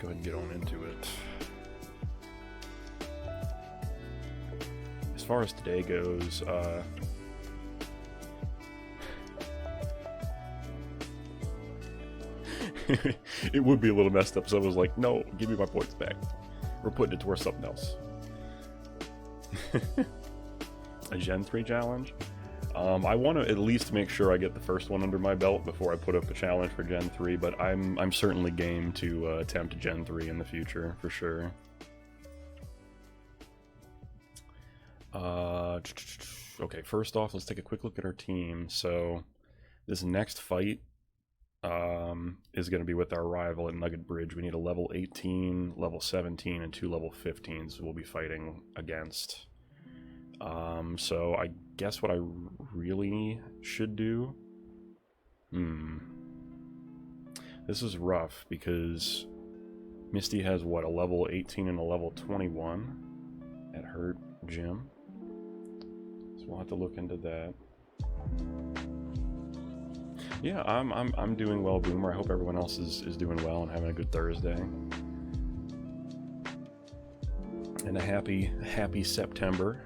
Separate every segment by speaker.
Speaker 1: go ahead and get on into it. As far as today goes, it would be a little messed up, so I was like, no, give me my points back. We're putting it towards something else. A Gen 3 challenge? I want to at least make sure I get the first one under my belt before I put up a challenge for Gen 3, but I'm certainly game to attempt Gen 3 in the future, for sure. Okay, first off, let's take a quick look at our team. So, this next fight is going to be with our rival at Nugget Bridge. We need a level 18, level 17, and 2 level 15s we'll be fighting against. So I guess what I really should do... This is rough because Misty has, what, a level 18 and a level 21 at her gym. So we'll have to look into that. Yeah, I'm doing well, Boomer. I hope everyone else is doing well and having a good Thursday. And a happy September.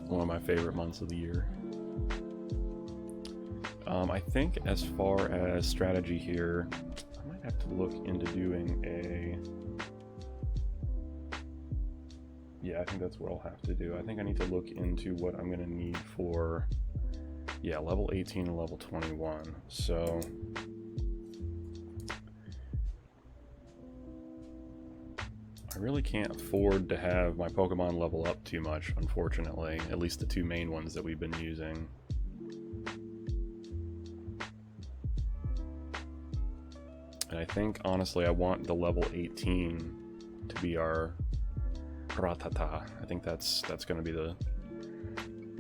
Speaker 1: One of my favorite months of the year. I think as far as strategy here, I might have to look into doing a... Yeah, I think that's what I'll have to do. I think I need to look into what I'm going to need for... Yeah, level 18 and level 21. So... I really can't afford to have my Pokemon level up too much, unfortunately. At least the two main ones that we've been using. And I think, honestly, I want the level 18 to be our Rattata. I think that's going to be the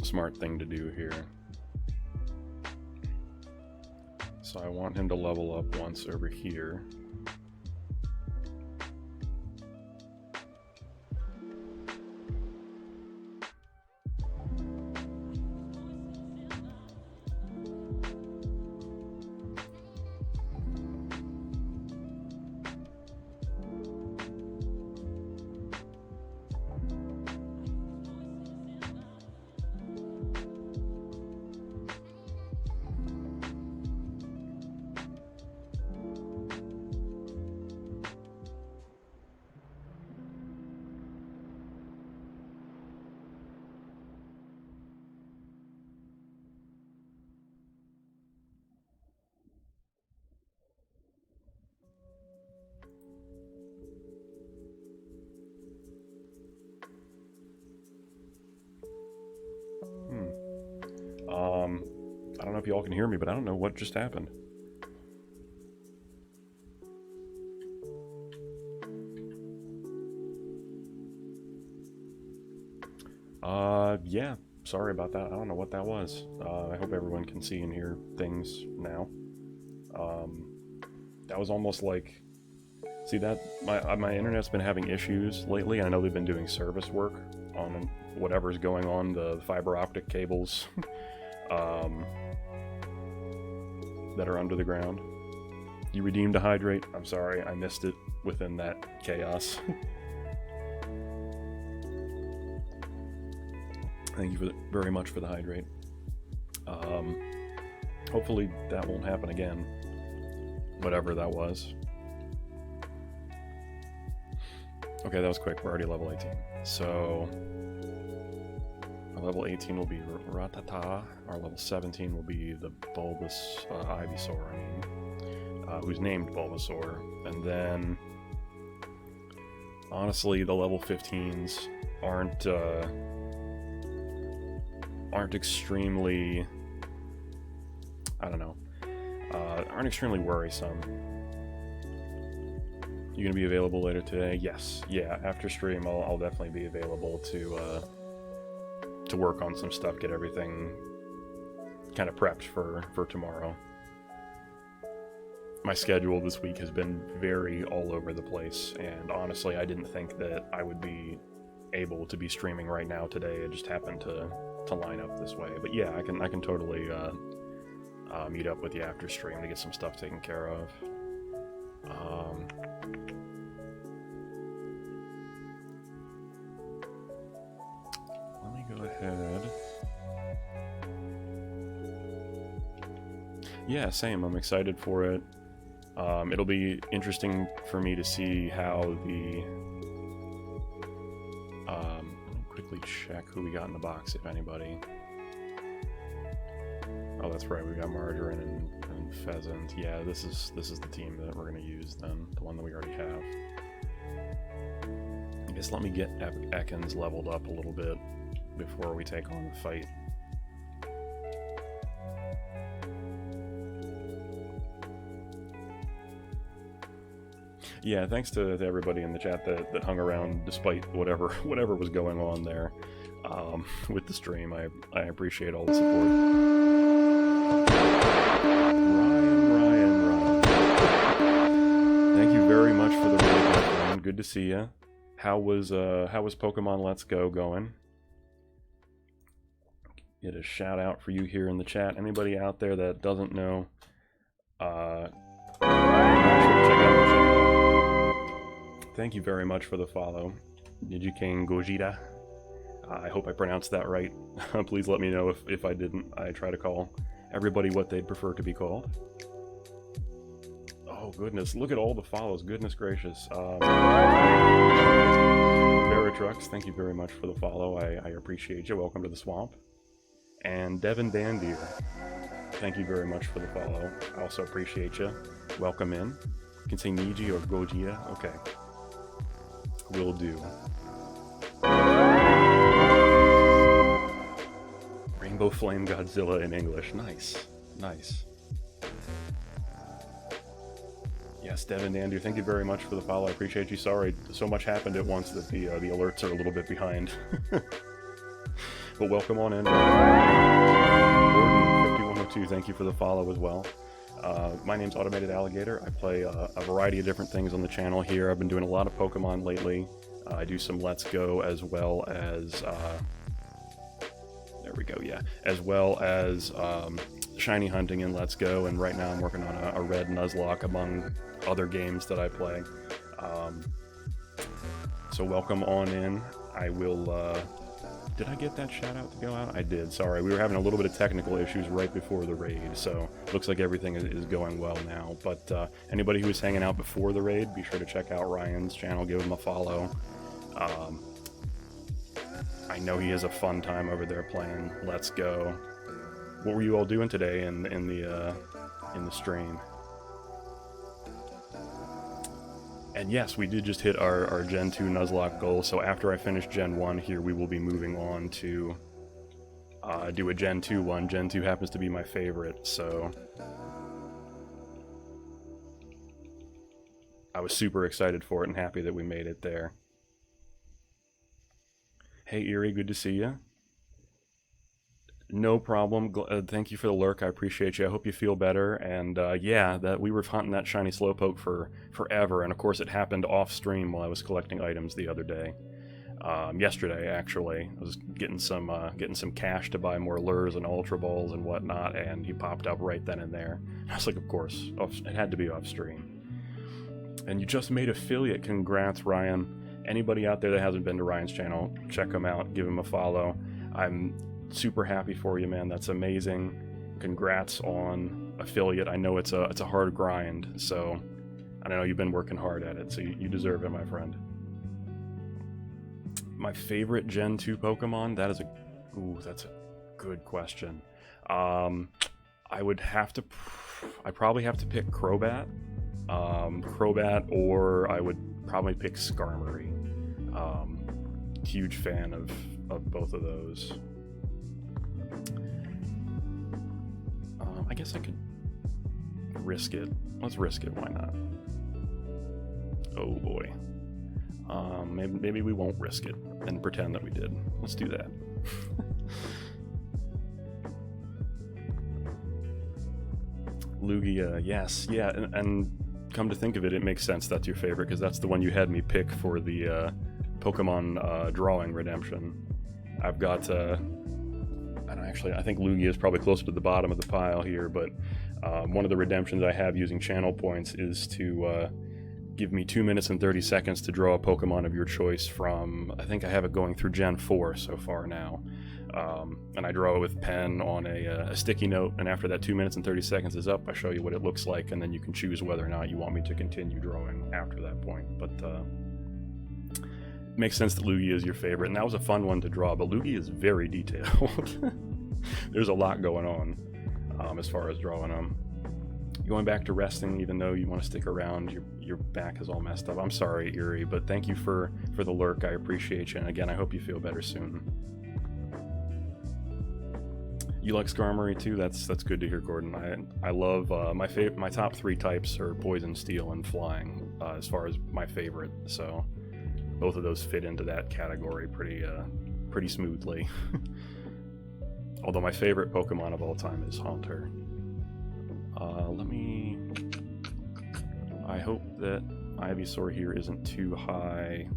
Speaker 1: smart thing to do here. So I want him to level up once over here. I don't know if y'all can hear me, but I don't know what just happened. Yeah, sorry about that. I don't know what that was. I hope everyone can see and hear things now. That was almost like... See that? My internet's been having issues lately. I know they've been doing service work on whatever's going on, the fiber optic cables that are under the ground. You redeemed a hydrate? I'm sorry, I missed it within that chaos. Thank you very much for the hydrate. Hopefully that won't happen again. Whatever that was. Okay, that was quick. We're already level 18. So... Our level 18 will be Rattata. Our level 17 will be the Ivysaur, who's named Bulbasaur. And then, honestly, the level 15s aren't extremely, I don't know, aren't extremely worrisome. You gonna be available later today? Yes. Yeah, after stream, I'll definitely be available to work on some stuff, get everything kind of prepped for tomorrow. My schedule this week has been very all over the place, and honestly, I didn't think that I would be able to be streaming right now today. It just happened to line up this way. But yeah, I can totally meet up with you after stream to get some stuff taken care of. Let me go ahead. Yeah, same. I'm excited for it. It'll be interesting for me to see how the... let me quickly check who we got in the box, if anybody. Oh, that's right. We got Margarine and Pheasant. Yeah, this is the team that we're going to use then, the one that we already have. I guess let me get Ekans leveled up a little bit before we take on the fight. Yeah, thanks to everybody in the chat that hung around despite whatever was going on there with the stream. I appreciate all the support. Ryan. Thank you very much for the raid, my friend. Good to see you. How was Pokemon Let's Go going? Get a shout out for you here in the chat. Anybody out there that doesn't know, Ryan, make sure to check out the channel. Thank you very much for the follow, Nijiking Gojira. I hope I pronounced that right. Please let me know if I didn't. I try to call everybody what they'd prefer to be called. Oh goodness, look at all the follows. Goodness gracious. Veritrucks, thank you very much for the follow. I appreciate you. Welcome to the swamp. And Devin Dandeer, thank you very much for the follow. I also appreciate you. Welcome in. You can say Niji or Gojira. Okay. Will do. Rainbow Flame Godzilla in English. Nice. Nice. Yes, Devin Dandeer, thank you very much for the follow. I appreciate you. Sorry, so much happened at once that the alerts are a little bit behind. But welcome on in. Gordon5102, thank you for the follow as well. My name's AutomatedAlligator. I play a variety of different things on the channel here. I've been doing a lot of Pokemon lately. I do some Let's Go as well as... there we go, yeah. As well as shiny hunting in Let's Go, and right now I'm working on a red Nuzlocke among other games that I play. So welcome on in. I will... Did I get that shout out to go out? I did, sorry. We were having a little bit of technical issues right before the raid, so looks like everything is going well now. But anybody who was hanging out before the raid, be sure to check out Ryan's channel, give him a follow. I know he has a fun time over there playing Let's Go. What were you all doing today in the stream? And yes, we did just hit our Gen 2 Nuzlocke goal, so after I finish Gen 1 here, we will be moving on to do a Gen 2 one. Gen 2 happens to be my favorite, so... I was super excited for it and happy that we made it there. Hey Erie, good to see you. No problem. Thank you for the lurk. I appreciate you. I hope you feel better. And yeah, that we were hunting that shiny Slowpoke for forever, and of course it happened off stream while I was collecting items the other day. Yesterday, actually, I was getting some cash to buy more lures and Ultra Balls and whatnot, and he popped up right then and there. I was like, of course, it had to be off stream. And you just made affiliate. Congrats, Ryan. Anybody out there that hasn't been to Ryan's channel, check him out. Give him a follow. I'm super happy for you, man. That's amazing. Congrats on affiliate. I know it's a hard grind, so I know you've been working hard at it, so you deserve it, my friend. My favorite Gen 2 Pokemon? That's a good question. I probably have to pick Crobat. Crobat, or I would probably pick Skarmory. Huge fan of both of those. I guess I could risk it. Let's risk it, why not? Oh boy. Maybe we won't risk it and pretend that we did. Let's do that. Lugia, yes, yeah, and come to think of it, it makes sense that's your favorite, because that's the one you had me pick for the Pokemon Drawing Redemption. I've got, I think Lugia is probably closer to the bottom of the pile here, but One of the redemptions I have using channel points is to give me 2 minutes and 30 seconds to draw a Pokemon of your choice from, I think I have it going through Gen 4 so far now. And I draw it with pen on a sticky note, and after that 2 minutes and 30 seconds is up, I show you what it looks like, and then you can choose whether or not you want me to continue drawing after that point. But it makes sense that Lugia is your favorite, and that was a fun one to draw, but Lugia is very detailed. There's a lot going on as far as drawing them. Going back to resting, even though you want to stick around, your back is all messed up. I'm sorry, Erie, but thank you for the lurk. I appreciate you, and again, I hope you feel better soon. You like Skarmory too? That's good to hear, Gordon. I love my top 3 types are Poison, Steel, and Flying as far as my favorite. So both of those fit into that category pretty smoothly. Although my favorite Pokemon of all time is Haunter. I hope that Ivysaur here isn't too high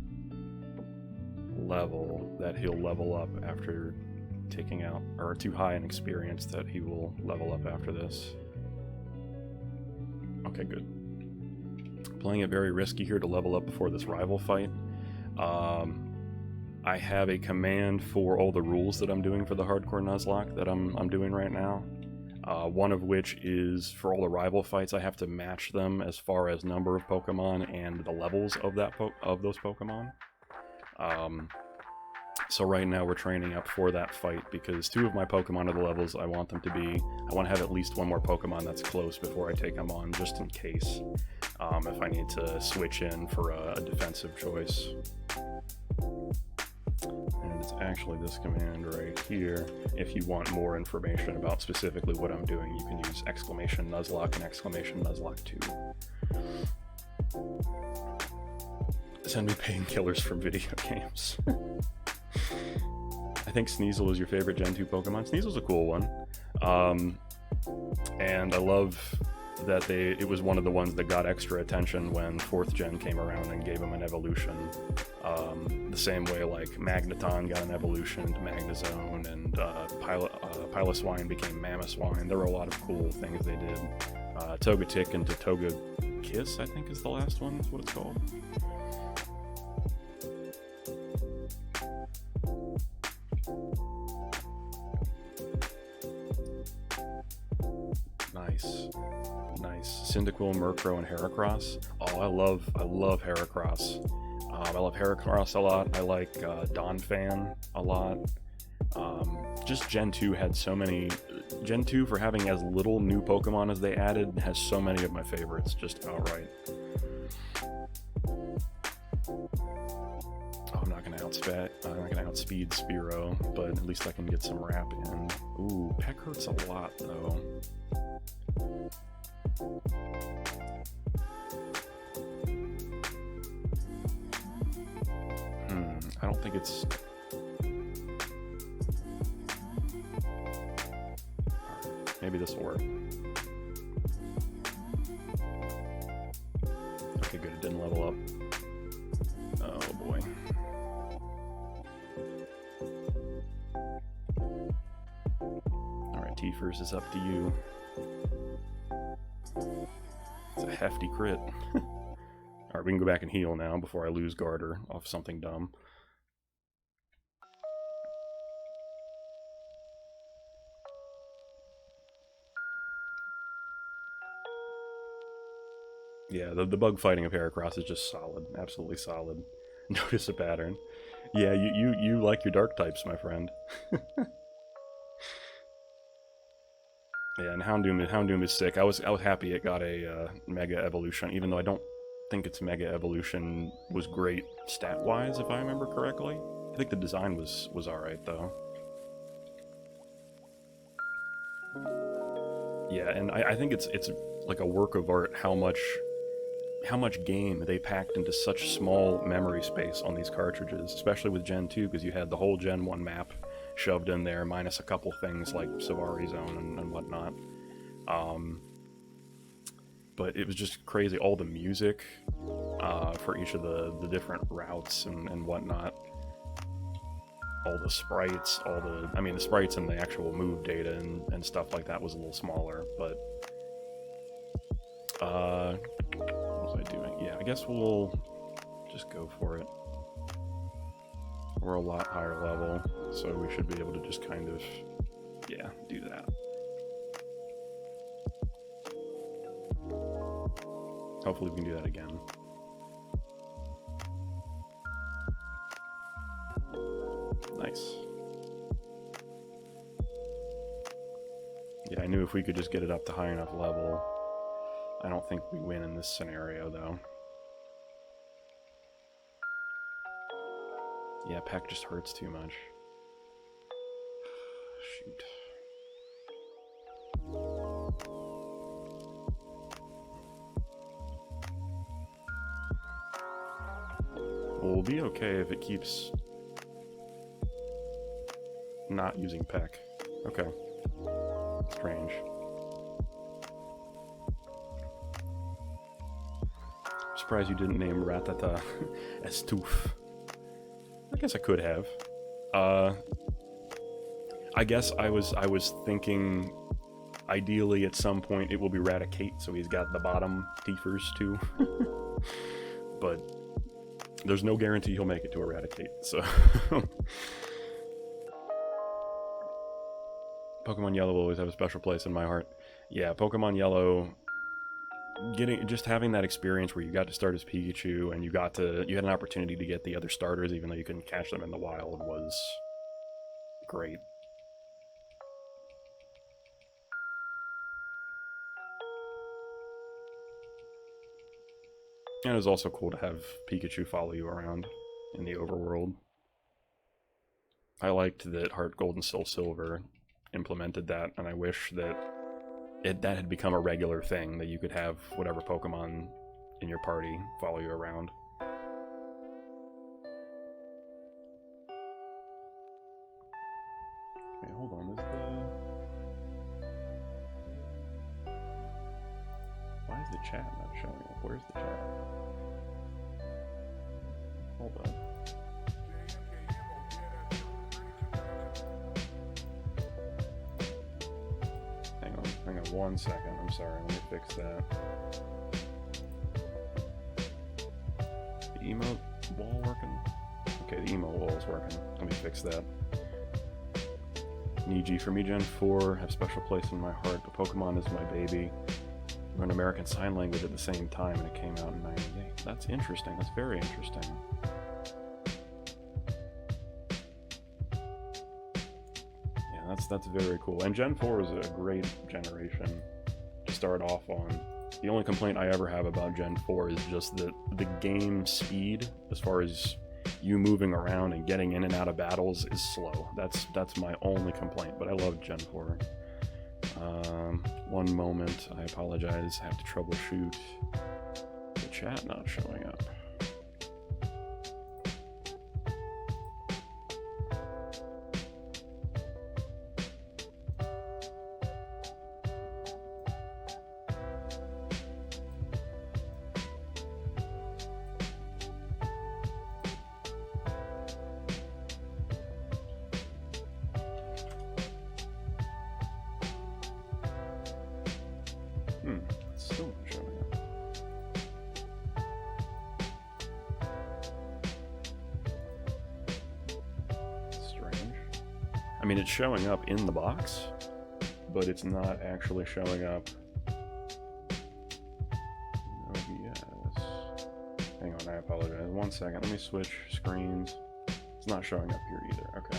Speaker 1: level, that he'll level up after taking out, or too high in experience that he will level up after this. Okay, good. Playing it very risky here to level up before this rival fight. I have a command for all the rules that I'm doing for the Hardcore Nuzlocke that I'm doing right now. One of which is for all the rival fights, I have to match them as far as number of Pokemon and the levels of those Pokemon. So right now we're training up for that fight because 2 of my Pokemon are the levels I want them to be. I want to have at least 1 more Pokemon that's close before I take them on, just in case, if I need to switch in for a defensive choice. And it's actually this command right here. If you want more information about specifically what I'm doing, you can use !Nuzlocke and !Nuzlocke 2. Send me painkillers from video games. I think Sneasel is your favorite Gen 2 Pokemon. Sneasel's a cool one. And I love that it was one of the ones that got extra attention when 4th Gen came around and gave him an evolution. The same way like Magneton got an evolution to Magnezone, and Piloswine became Mamoswine. There were a lot of cool things they did. Togetic into Togekiss, I think is the last one, is what it's called. Nice. Cyndaquil, Murkrow, and Heracross. Oh, I love Heracross. I love Heracross a lot. I like Donphan a lot. Just Gen 2 had so many... Gen 2, for having as little new Pokemon as they added, has so many of my favorites, just outright. Oh, I'm not gonna outspeed Spearow, but at least I can get some wrap in. Ooh, Peck hurts a lot, though. I don't think it's... Maybe this will work. Okay, good, it didn't level up. Oh boy. Alright, T-First is up to you. It's a hefty crit. Alright, we can go back and heal now before I lose Garter off something dumb. Yeah, the bug fighting of Heracross is just solid. Absolutely solid. Notice a pattern. Yeah, you like your dark types, my friend. Yeah, and Houndoom is sick. I was happy it got a Mega Evolution, even though I don't think its Mega Evolution was great stat-wise, if I remember correctly. I think the design was alright, though. Yeah, and I think it's like a work of art how much game they packed into such small memory space on these cartridges, especially with Gen 2, because you had the whole Gen 1 map shoved in there, minus a couple things like Savari Zone and whatnot. But it was just crazy, all the music for each of the different routes and whatnot. All the sprites, the sprites and the actual move data and stuff like that was a little smaller, but What was I doing? Yeah, I guess we'll just go for it. We're a lot higher level, so we should be able to just kind of, yeah, do that. Hopefully we can do that again. Nice. Yeah, I knew if we could just get it up to high enough level. I don't think we win in this scenario, though. Yeah, Peck just hurts too much. Shoot. Well, we'll be okay if it keeps not using Peck. Okay. Strange. I'm surprised you didn't name Ratata Estouff. I guess I could have. I guess I was thinking ideally at some point it will be Raticate, so he's got the bottom Tiefers too. But there's no guarantee he'll make it to Eradicate, so Pokemon Yellow will always have a special place in my heart. Yeah, Pokemon Yellow, just having that experience where you got to start as Pikachu and you had an opportunity to get the other starters even though you couldn't catch them in the wild was great. And it was also cool to have Pikachu follow you around in the overworld. I liked that Heart Gold and Soul Silver implemented that, and I wish that that had become a regular thing, that you could have whatever Pokemon in your party follow you around. Wait, hold on, why is the chat not showing up? Where's the chat? Hold on. Hang on 1 second. I'm sorry. Let me fix that. The emote wall working? Okay, the emote wall is working. Let me fix that. Niji, for me, Gen 4, have special place in my heart, but Pokemon is my baby. We learned American Sign Language at the same time, and it came out in '98. That's interesting. That's very interesting. That's very cool. And Gen 4 is a great generation to start off on. The only complaint I ever have about Gen 4 is just that the game speed, as far as you moving around and getting in and out of battles, is slow. That's my only complaint, but I love Gen 4. One moment, I apologize, I have to troubleshoot the chat not showing up. Still not showing up. Strange. I mean, it's showing up in the box, but it's not actually showing up. Oh, yes. Hang on, I apologize. 1 second. Let me switch screens. It's not showing up here either. Okay.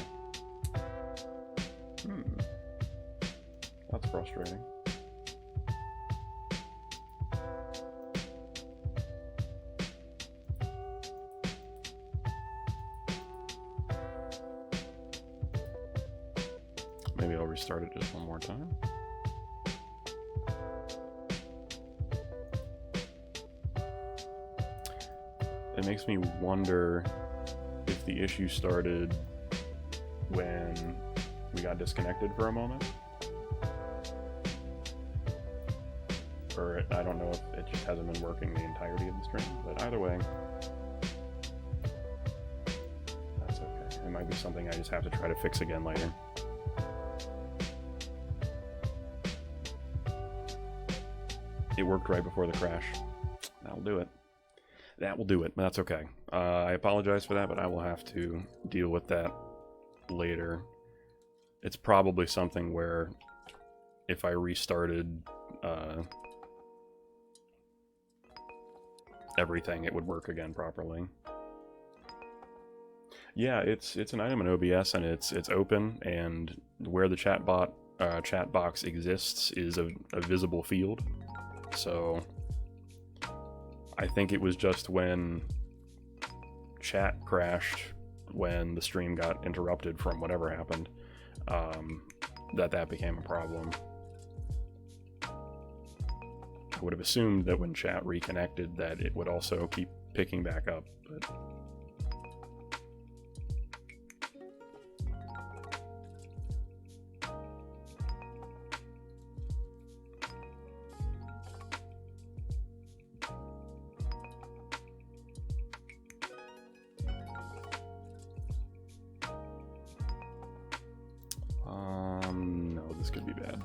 Speaker 1: That's frustrating. Maybe I'll restart it just one more time. It makes me wonder if the issue started when we got disconnected for a moment. Or I don't know if it just hasn't been working the entirety of the stream, but either way, that's okay. It might be something I just have to try to fix again later. It worked right before the crash. That'll do it. That will do it, but that's okay. I apologize for that, but I will have to deal with that later. It's probably something where if I restarted everything, it would work again properly. Yeah, it's an item in OBS, and it's open, and where the chat box exists is a visible field. So I think it was just when chat crashed, when the stream got interrupted from whatever happened, that became a problem. I would have assumed that when chat reconnected that it would also keep picking back up, but no, this could be bad.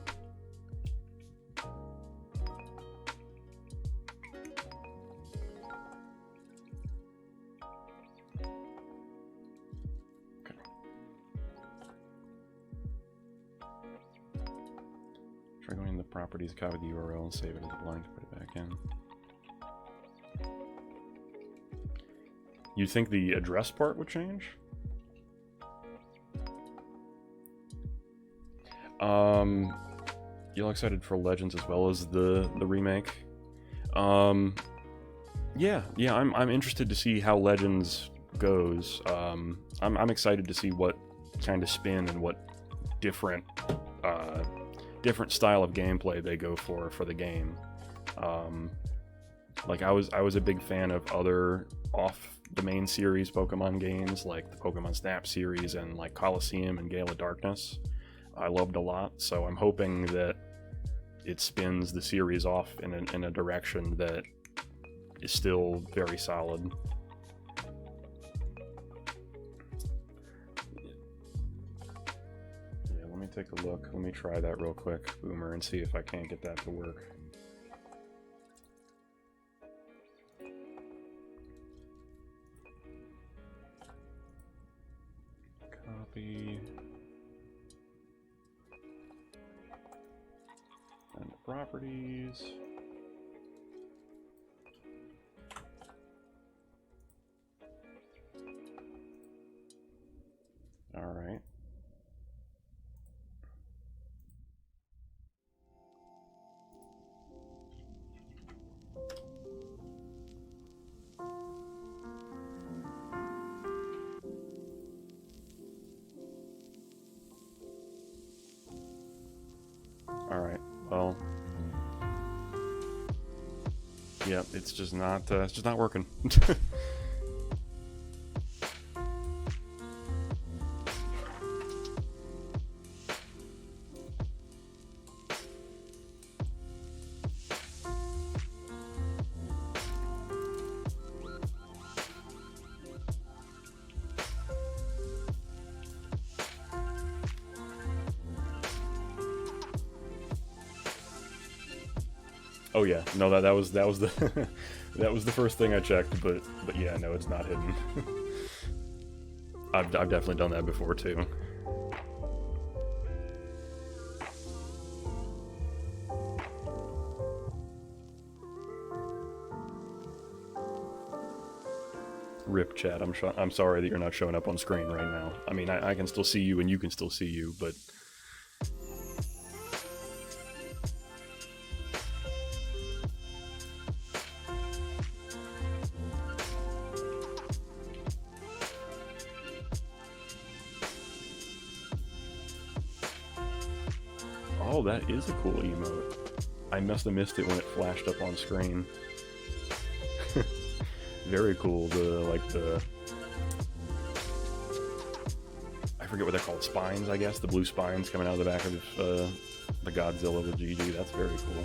Speaker 1: Try going in the properties, copy the URL, and save it as a blank, put it back in. You think the address part would change? You all excited for Legends as well as the remake? Yeah, I'm interested to see how Legends goes. I'm excited to see what kind of spin and what different style of gameplay they go for the game. Like I was a big fan of other off the main series Pokemon games, like the Pokemon Snap series and like Colosseum and Gale of Darkness. I loved a lot, so I'm hoping that it spins the series off in a direction that is still very solid. Yeah, let me take a look. Let me try that real quick, Boomer, and see if I can't get that to work. Copy. And the properties. All right. All right. Well, yeah, it's just not working. Oh yeah, no, that was the that was the first thing I checked, but yeah, no, it's not hidden. I've definitely done that before too. Rip chat. I'm sorry that you're not showing up on screen right now. I mean, I can still see you and you can still see you, but oh, that is a cool emote. I must have missed it when it flashed up on screen. Very cool. I forget what they're called, spines, I guess. The blue spines coming out of the back of the Godzilla with GG. That's very cool.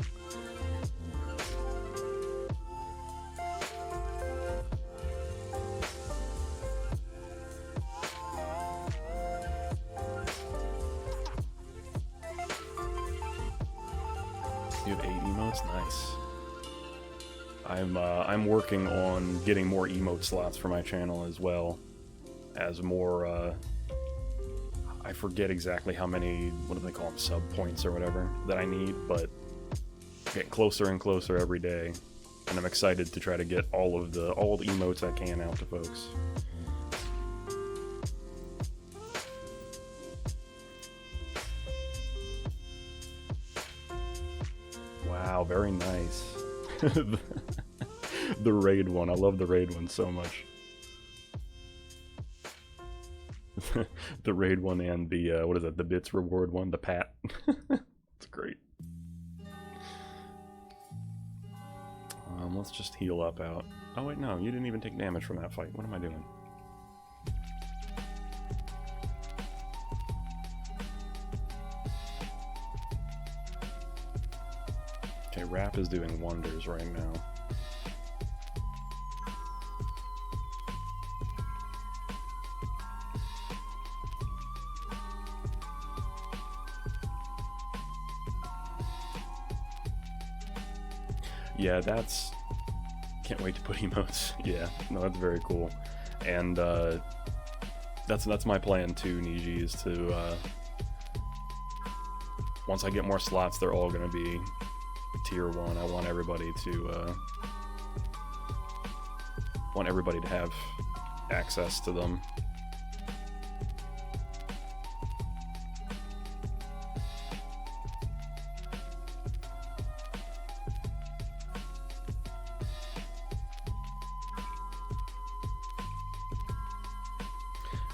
Speaker 1: You have 8 emotes? Nice. I'm working on getting more emote slots for my channel as well as more. I forget exactly how many, what do they call them, sub points or whatever that I need, but getting closer and closer every day, and I'm excited to try to get all the emotes I can out to folks. Wow, very nice. The raid one, I love the raid one so much. The raid one and the, what is it, the bits reward one, the pat. It's great. Let's just heal up out. Oh wait, no, you didn't even take damage from that fight. What am I doing? Okay, Rap is doing wonders right now. Yeah, that's... Can't wait to put emotes. Yeah, no, that's very cool. And that's my plan too, Niji, is to... once I get more slots, they're all going to be tier 1. I want everybody to have access to them.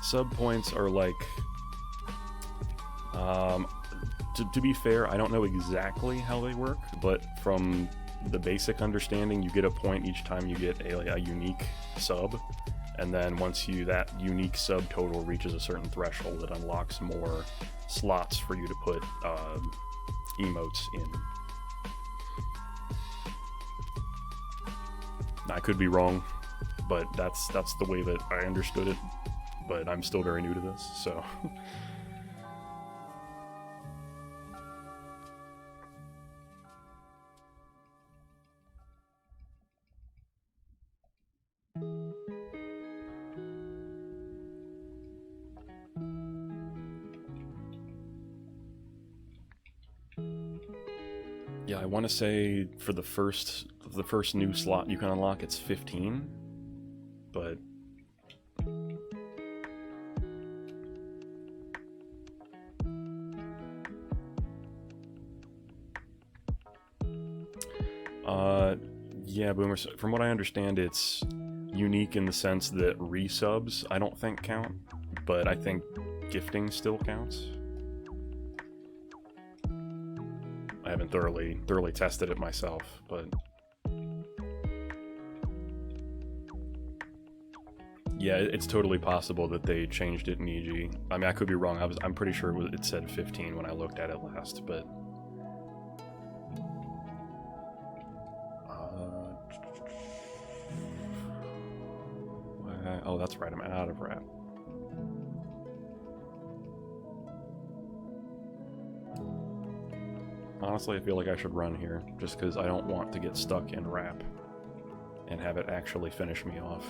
Speaker 1: Sub points are like, to be fair, I don't know exactly how they work, but from the basic understanding, you get a point each time you get a unique sub, and then once that unique sub total reaches a certain threshold, it unlocks more slots for you to put emotes in. I could be wrong, but that's the way that I understood it. But I'm still very new to this, so... Yeah, I want to say for the first new slot you can unlock, it's 15, but... Yeah, Boomer, from what I understand, it's unique in the sense that resubs I don't think count, but I think gifting still counts. I haven't thoroughly tested it myself, but... Yeah, it's totally possible that they changed it in EG. I mean, I could be wrong. I'm pretty sure it said 15 when I looked at it last, but... Oh, that's right, I'm out of Rap. Honestly, I feel like I should run here, just because I don't want to get stuck in Rap and have it actually finish me off.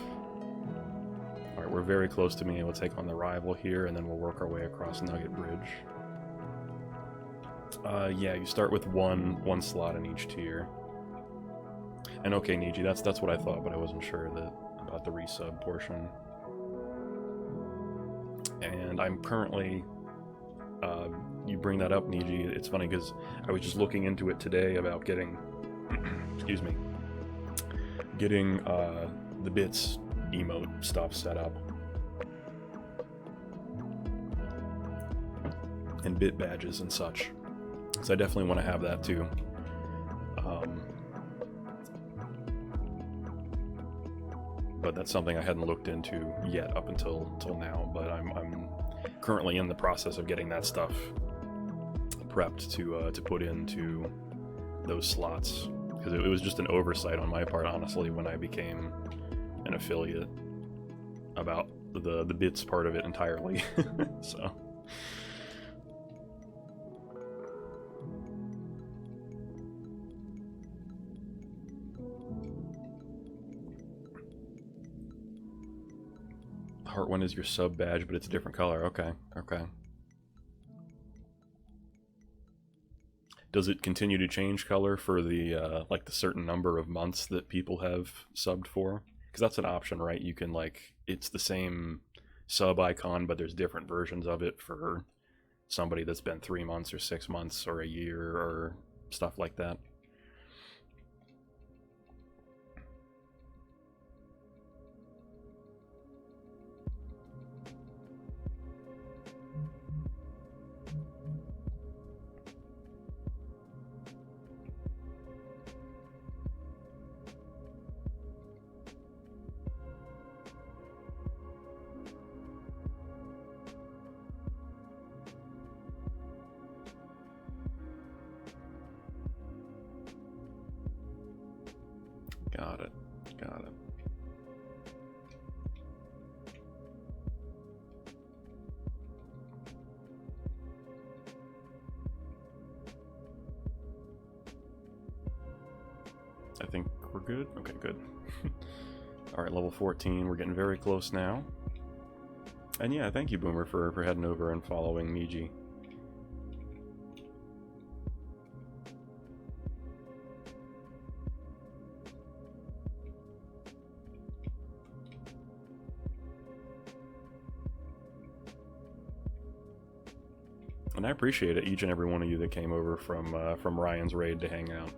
Speaker 1: Alright, we're very close to being able to take on the rival here, and then we'll work our way across Nugget Bridge. Yeah, you start with one slot in each tier. And okay, Niji, that's what I thought, but I wasn't sure about the resub portion. And I'm currently... you bring that up, Niji, it's funny because I was just looking into it today about getting... excuse me. Getting the bits emote stuff set up. And bit badges and such. So I definitely want to have that too. But that's something I hadn't looked into yet up until now. But I'm currently in the process of getting that stuff prepped to put into those slots, because it was just an oversight on my part, honestly, when I became an affiliate, about the bits part of it entirely. So. Part 1 is your sub badge, but it's a different color. Okay, okay. Does it continue to change color for the like the certain number of months that people have subbed for? Because that's an option, right? You can like, it's the same sub icon, but there's different versions of it for somebody that's been 3 months or 6 months or a year or stuff like that. Got it. Got it. I think we're good. Okay, good. All right, level 14. We're getting very close now. And yeah, thank you, Boomer, for heading over and following Miji. And I appreciate it, each and every one of you that came over from Ryan's raid to hang out.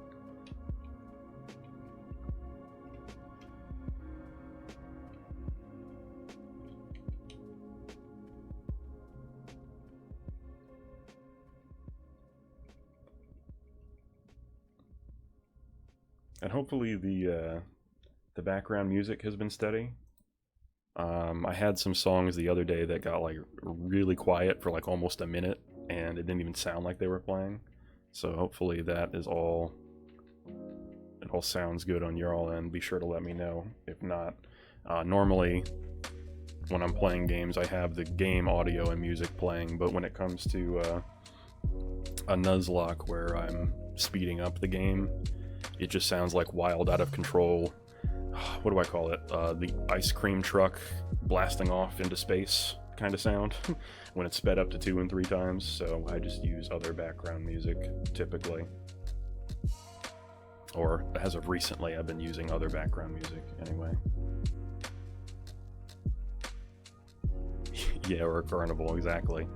Speaker 1: And hopefully the background music has been steady. I had some songs the other day that got like really quiet for like almost a minute, and it didn't even sound like they were playing. So hopefully that is all. It all sounds good on your all end. Be sure to let me know. If not, normally when I'm playing games, I have the game audio and music playing. But when it comes to a Nuzlocke where I'm speeding up the game, it just sounds like wild, out of control. What do I call it? The ice cream truck blasting off into space kind of sound when it's sped up to 2 and 3 times. So I just use other background music typically. Or as of recently, I've been using other background music anyway. Yeah, or a carnival, exactly.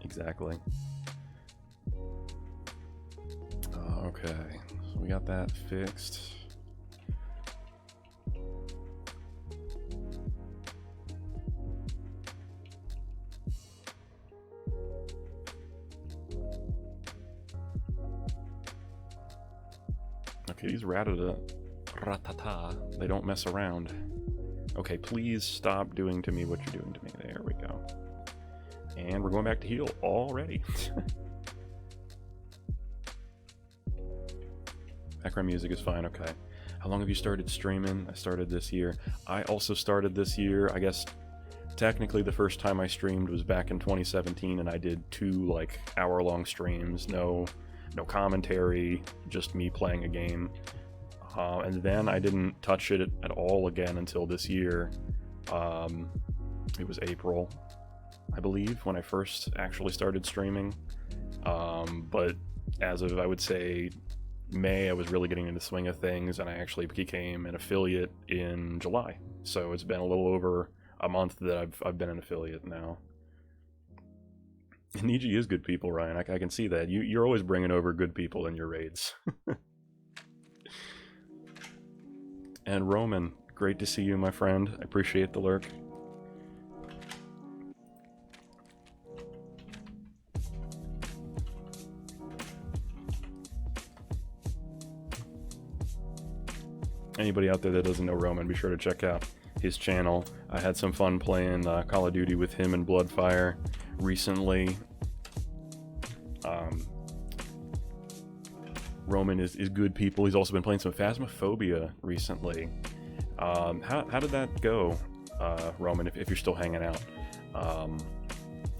Speaker 1: Exactly. Okay, so we got that fixed. Okay, these ratata, they don't mess around. Okay, please stop doing to me what you're doing to me. There we go. And we're going back to heal already. Background music is fine, okay. How long have you started streaming? I started this year. I also started this year. I guess technically the first time I streamed was back in 2017, and I did 2 like hour-long streams. No commentary, just me playing a game. And then I didn't touch it at all again until this year. It was April, I believe, when I first actually started streaming. But as of, I would say, May, I was really getting into the swing of things, and I actually became an affiliate in July. So it's been a little over a month that I've been an affiliate now. And EG is good people, Ryan. I can see that. You're always bringing over good people in your raids. And Roman, great to see you, my friend. I appreciate the lurk. Anybody out there that doesn't know Roman, be sure to check out his channel. I had some fun playing Call of Duty with him and Bloodfire recently. Roman is good people. He's also been playing some Phasmophobia recently. How did that go, Roman? If you're still hanging out,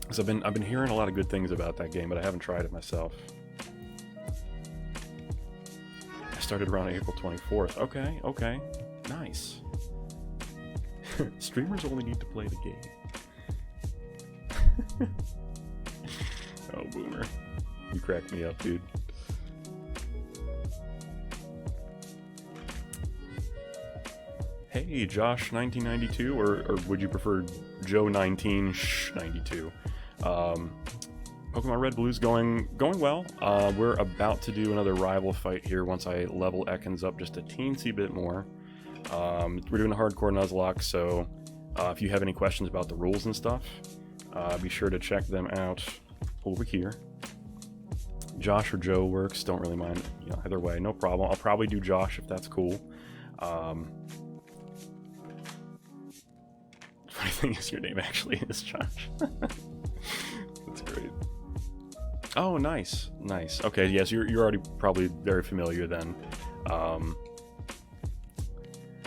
Speaker 1: because I've been hearing a lot of good things about that game, but I haven't tried it myself. I started around April 24th. Okay, nice. Streamers only need to play the game. Oh, Boomer. You crack me up, dude. Hey, Josh 1992, or would you prefer Joe 1992? Pokemon Red Blue's going well. We're about to do another rival fight here once I level Ekans up just a teensy bit more. We're doing a hardcore Nuzlocke, so if you have any questions about the rules and stuff, be sure to check them out over here. Josh or Joe works, don't really mind, you know, either way, no problem. I'll probably do Josh if that's cool. Funny thing is, your name actually is Josh. That's great. Oh, nice, nice. Okay, yes, you're already probably very familiar then.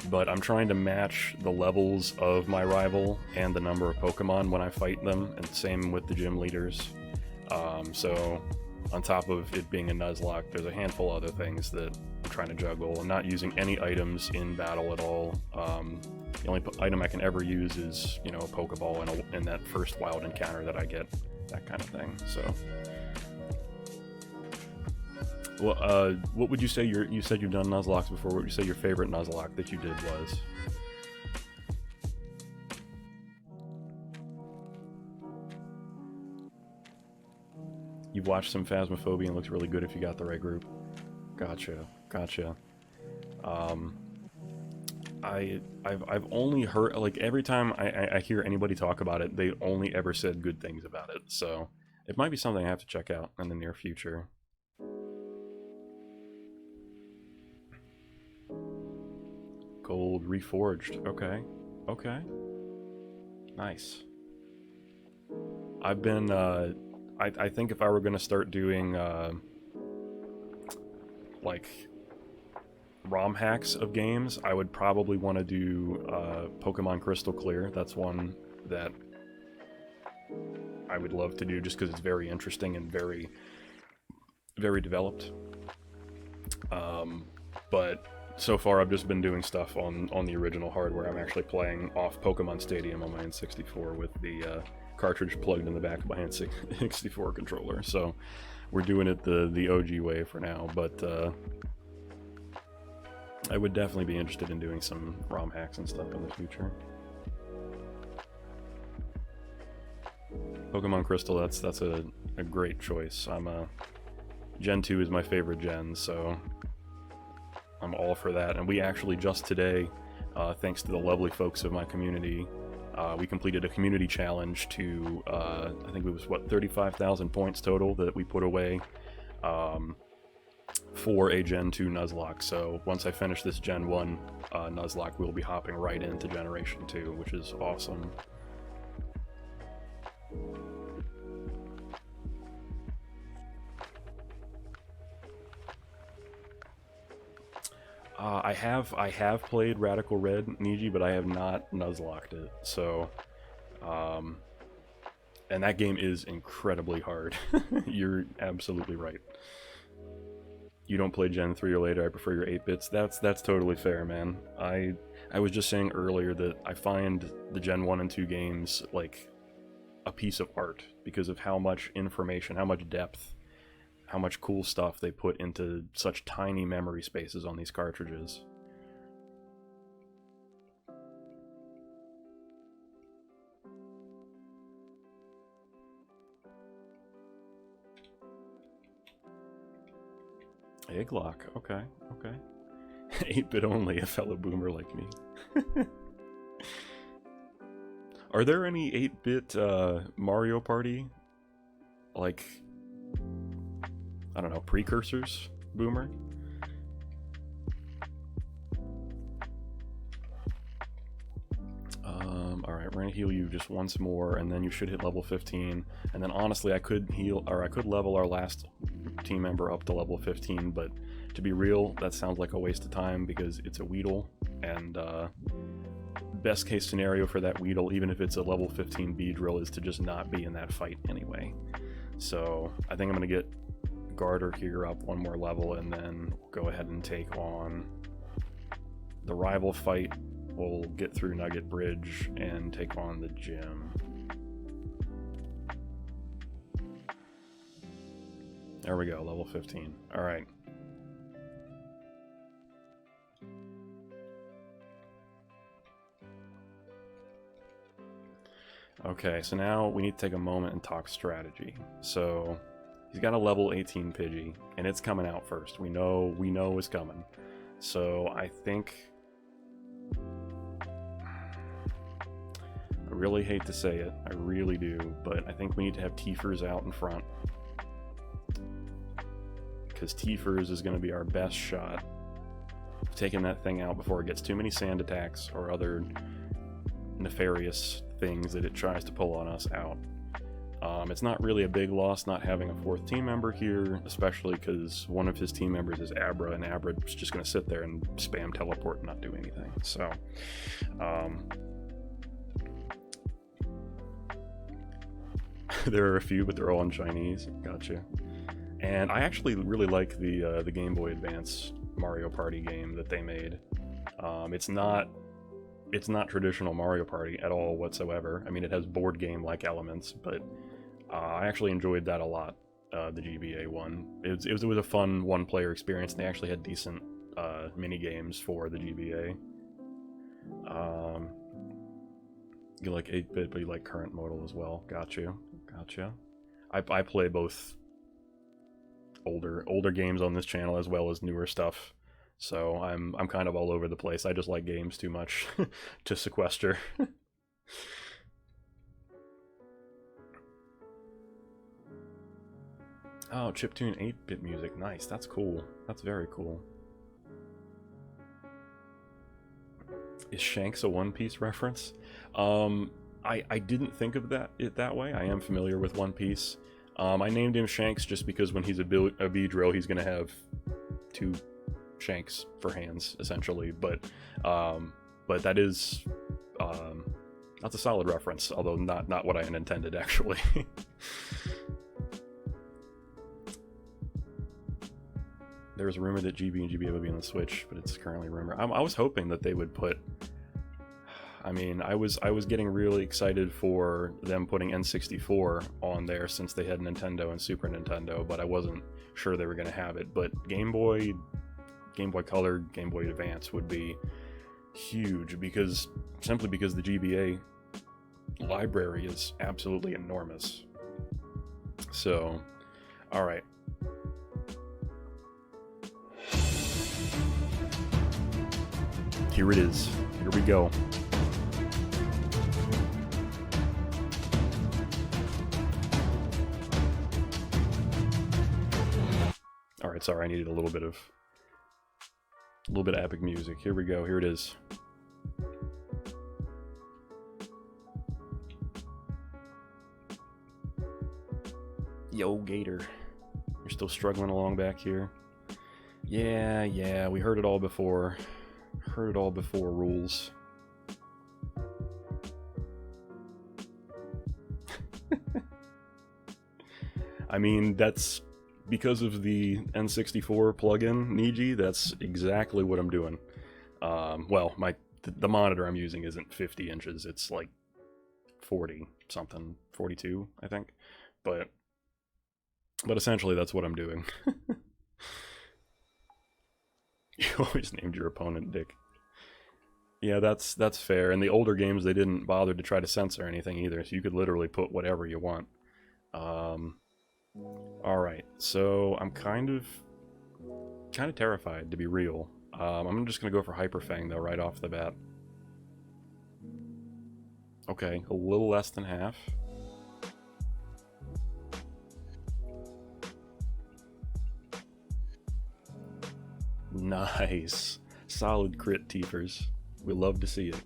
Speaker 1: But I'm trying to match the levels of my rival and the number of Pokemon when I fight them, and same with the gym leaders. So on top of it being a Nuzlocke, there's a handful of other things that I'm trying to juggle. I'm not using any items in battle at all. The only item I can ever use is, you know, a Pokeball in that first wild encounter that I get, that kind of thing. So, well, what would you say you said you've done Nuzlocks before? What would you say your favorite Nuzlocke that you did was? You've watched some Phasmophobia and looks really good if you got the right group. Gotcha, gotcha. I've only heard, like, every time I hear anybody talk about it, they only ever said good things about it. So it might be something I have to check out in the near future. Gold reforged. Okay, okay, nice. I've been I think if I were gonna start doing like ROM hacks of games, I would probably want to do Pokemon Crystal Clear. That's one that I would love to do just because it's very interesting and very, very developed. But so far I've just been doing stuff on the original hardware. I'm actually playing off Pokemon Stadium on my N64 with the cartridge plugged in the back of my N64 controller. So we're doing it the OG way for now, but I would definitely be interested in doing some ROM hacks and stuff in the future. Pokemon Crystal, that's a great choice. Gen 2 is my favorite gen, so I'm all for that. And we actually just today, thanks to the lovely folks of my community, we completed a community challenge to, I think it was, what, 35,000 points total that we put away for a Gen 2 Nuzlocke. So once I finish this Gen 1 Nuzlocke, we'll be hopping right into Generation 2, which is awesome. I have played Radical Red, Niji, but I have not Nuzlocked it. So, and that game is incredibly hard. You're absolutely right. You don't play Gen 3 or later, I prefer your 8-bits. That's totally fair, man. I was just saying earlier that I find the Gen 1 and 2 games like a piece of art because of how much information, how much depth, how much cool stuff they put into such tiny memory spaces on these cartridges. Egglock, okay, okay. 8-bit only, a fellow boomer like me. Are there any 8-bit Mario Party, like, I don't know, precursors, boomer? Alright, we're gonna heal you just once more, and then you should hit level 15. And then honestly, I could level our last team member up to level 15, but to be real, that sounds like a waste of time because it's a Weedle, and best case scenario for that Weedle, even if it's a level 15 Beedrill, is to just not be in that fight anyway. So I think I'm gonna get Garter here up one more level, and then we'll go ahead and take on the rival fight we'll get through Nugget Bridge and take on the gym. There we go, level 15. All right. Okay, so now we need to take a moment and talk strategy. So he's got a level 18 Pidgey, and it's coming out first. We know it's coming. So I think, I really hate to say it, I really do, but I think we need to have Teefers out in front, because Teefers is going to be our best shot of taking that thing out before it gets too many sand attacks or other nefarious things that it tries to pull on us out. It's not really a big loss not having a fourth team member here, especially because one of his team members is Abra, and Abra's just going to sit there and spam teleport and not do anything. So, there are a few, but they're all in Chinese. Gotcha. And I actually really like the Game Boy Advance Mario Party game that they made. It's not traditional Mario Party at all whatsoever. I mean, it has board game-like elements, but I actually enjoyed that a lot, the GBA one. It was a fun one-player experience, and they actually had decent mini-games for the GBA. You like 8-bit, but you like current modal as well. Gotcha. I play both older games on this channel as well as newer stuff. So I'm kind of all over the place. I just like games too much to sequester. Oh, chiptune 8-bit music. Nice. That's cool. That's very cool. Is Shanks a One Piece reference? I didn't think of it that way. I am familiar with One Piece. I named him Shanks just because when he's a Beedrill, he's going to have 2 shanks for hands, essentially. But that is that's a solid reference, although not what I had intended, actually. There's a rumor that GB and GBA will be on the Switch, but it's currently a rumor. I was hoping that they would put... I mean, I was getting really excited for them putting N64 on there since they had Nintendo and Super Nintendo, but I wasn't sure they were going to have it. But Game Boy Color, Game Boy Advance would be huge, simply because the GBA library is absolutely enormous. So, alright. Here it is. Here we go. Alright, sorry, I needed a little bit of epic music. Here we go. Here it is. Yo, Gator. You're still struggling along back here? Yeah, we heard it all before. Heard it all before, rules. I mean, that's because of the N64 plugin, Niji, that's exactly what I'm doing. Well, the monitor I'm using isn't 50 inches, it's like 40 something, 42, I think. But essentially that's what I'm doing. You always named your opponent Dick. Yeah, that's fair. In the older games, they didn't bother to try to censor anything either, so you could literally put whatever you want. Alright, so I'm kind of terrified, to be real. I'm just gonna go for Hyper Fang, though, right off the bat. Okay, a little less than half. Nice. Solid crit, Teefers. We love to see it.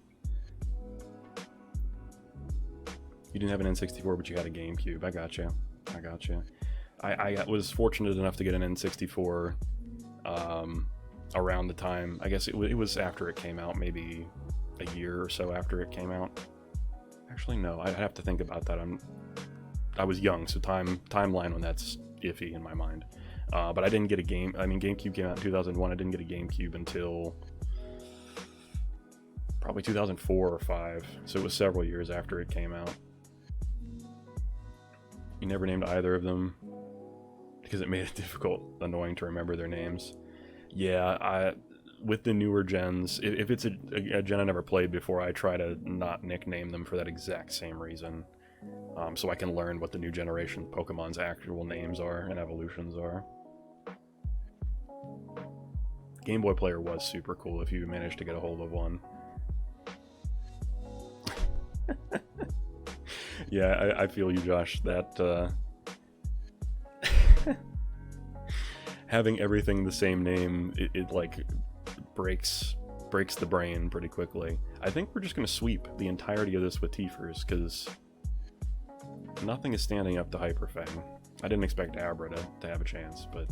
Speaker 1: You didn't have an N64, but you had a GameCube. I gotcha. I was fortunate enough to get an N64 around the time, I guess it was after it came out, maybe a year or so after it came out. Actually, no, I'd have to think about that. I was young, so timeline on that's iffy in my mind. But I didn't get a game. I mean, GameCube came out in 2001. I didn't get a GameCube until probably 2004 or 5, so it was several years after it came out. You never named either of them because it made it difficult, annoying to remember their names. Yeah, with the newer gens, if it's a gen I never played before, I try to not nickname them for that exact same reason. So I can learn what the new generation Pokemon's actual names are and evolutions are. Game Boy Player was super cool if you managed to get a hold of one. Yeah, I feel you, Josh. That having everything the same name, it like breaks the brain pretty quickly. I think we're just going to sweep the entirety of this with Tiefers, because nothing is standing up to Hyper Fang. I didn't expect Abra to have a chance, but...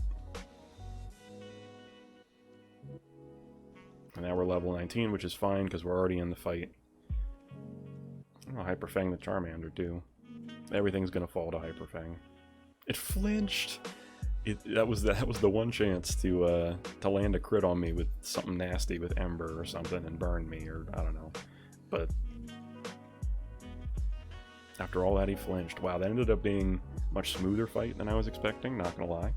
Speaker 1: And now we're level 19, which is fine, because we're already in the fight. Oh, Hyper Fang the Charmander, too. Everything's going to fall to Hyper Fang. It flinched! That was the one chance to land a crit on me with something nasty with Ember or something and burn me, or I don't know. But after all that, he flinched. Wow, that ended up being a much smoother fight than I was expecting, not gonna lie.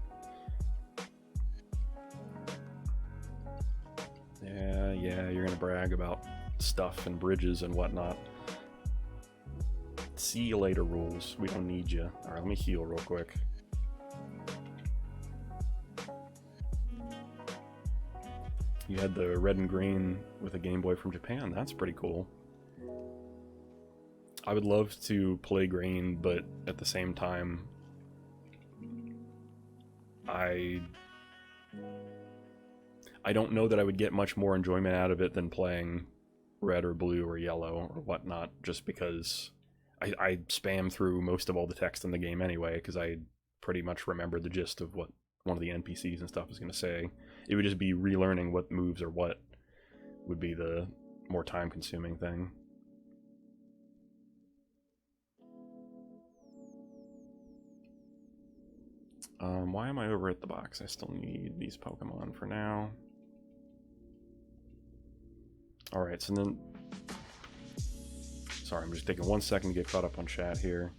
Speaker 1: Yeah, you're gonna brag about stuff and bridges and whatnot. See you later, rules. We don't need you. Alright, let me heal real quick. You had the red and green with a Game Boy from Japan. That's pretty cool. I would love to play green, but at the same time, I don't know that I would get much more enjoyment out of it than playing red or blue or yellow or whatnot, just because I spam through most of all the text in the game anyway, because I pretty much remember the gist of what one of the NPCs and stuff is going to say. It would just be relearning what moves or what would be the more time-consuming thing. Why am I over at the box? I still need these Pokemon for now. Alright, so then... Sorry, I'm just taking 1 second to get caught up on chat here.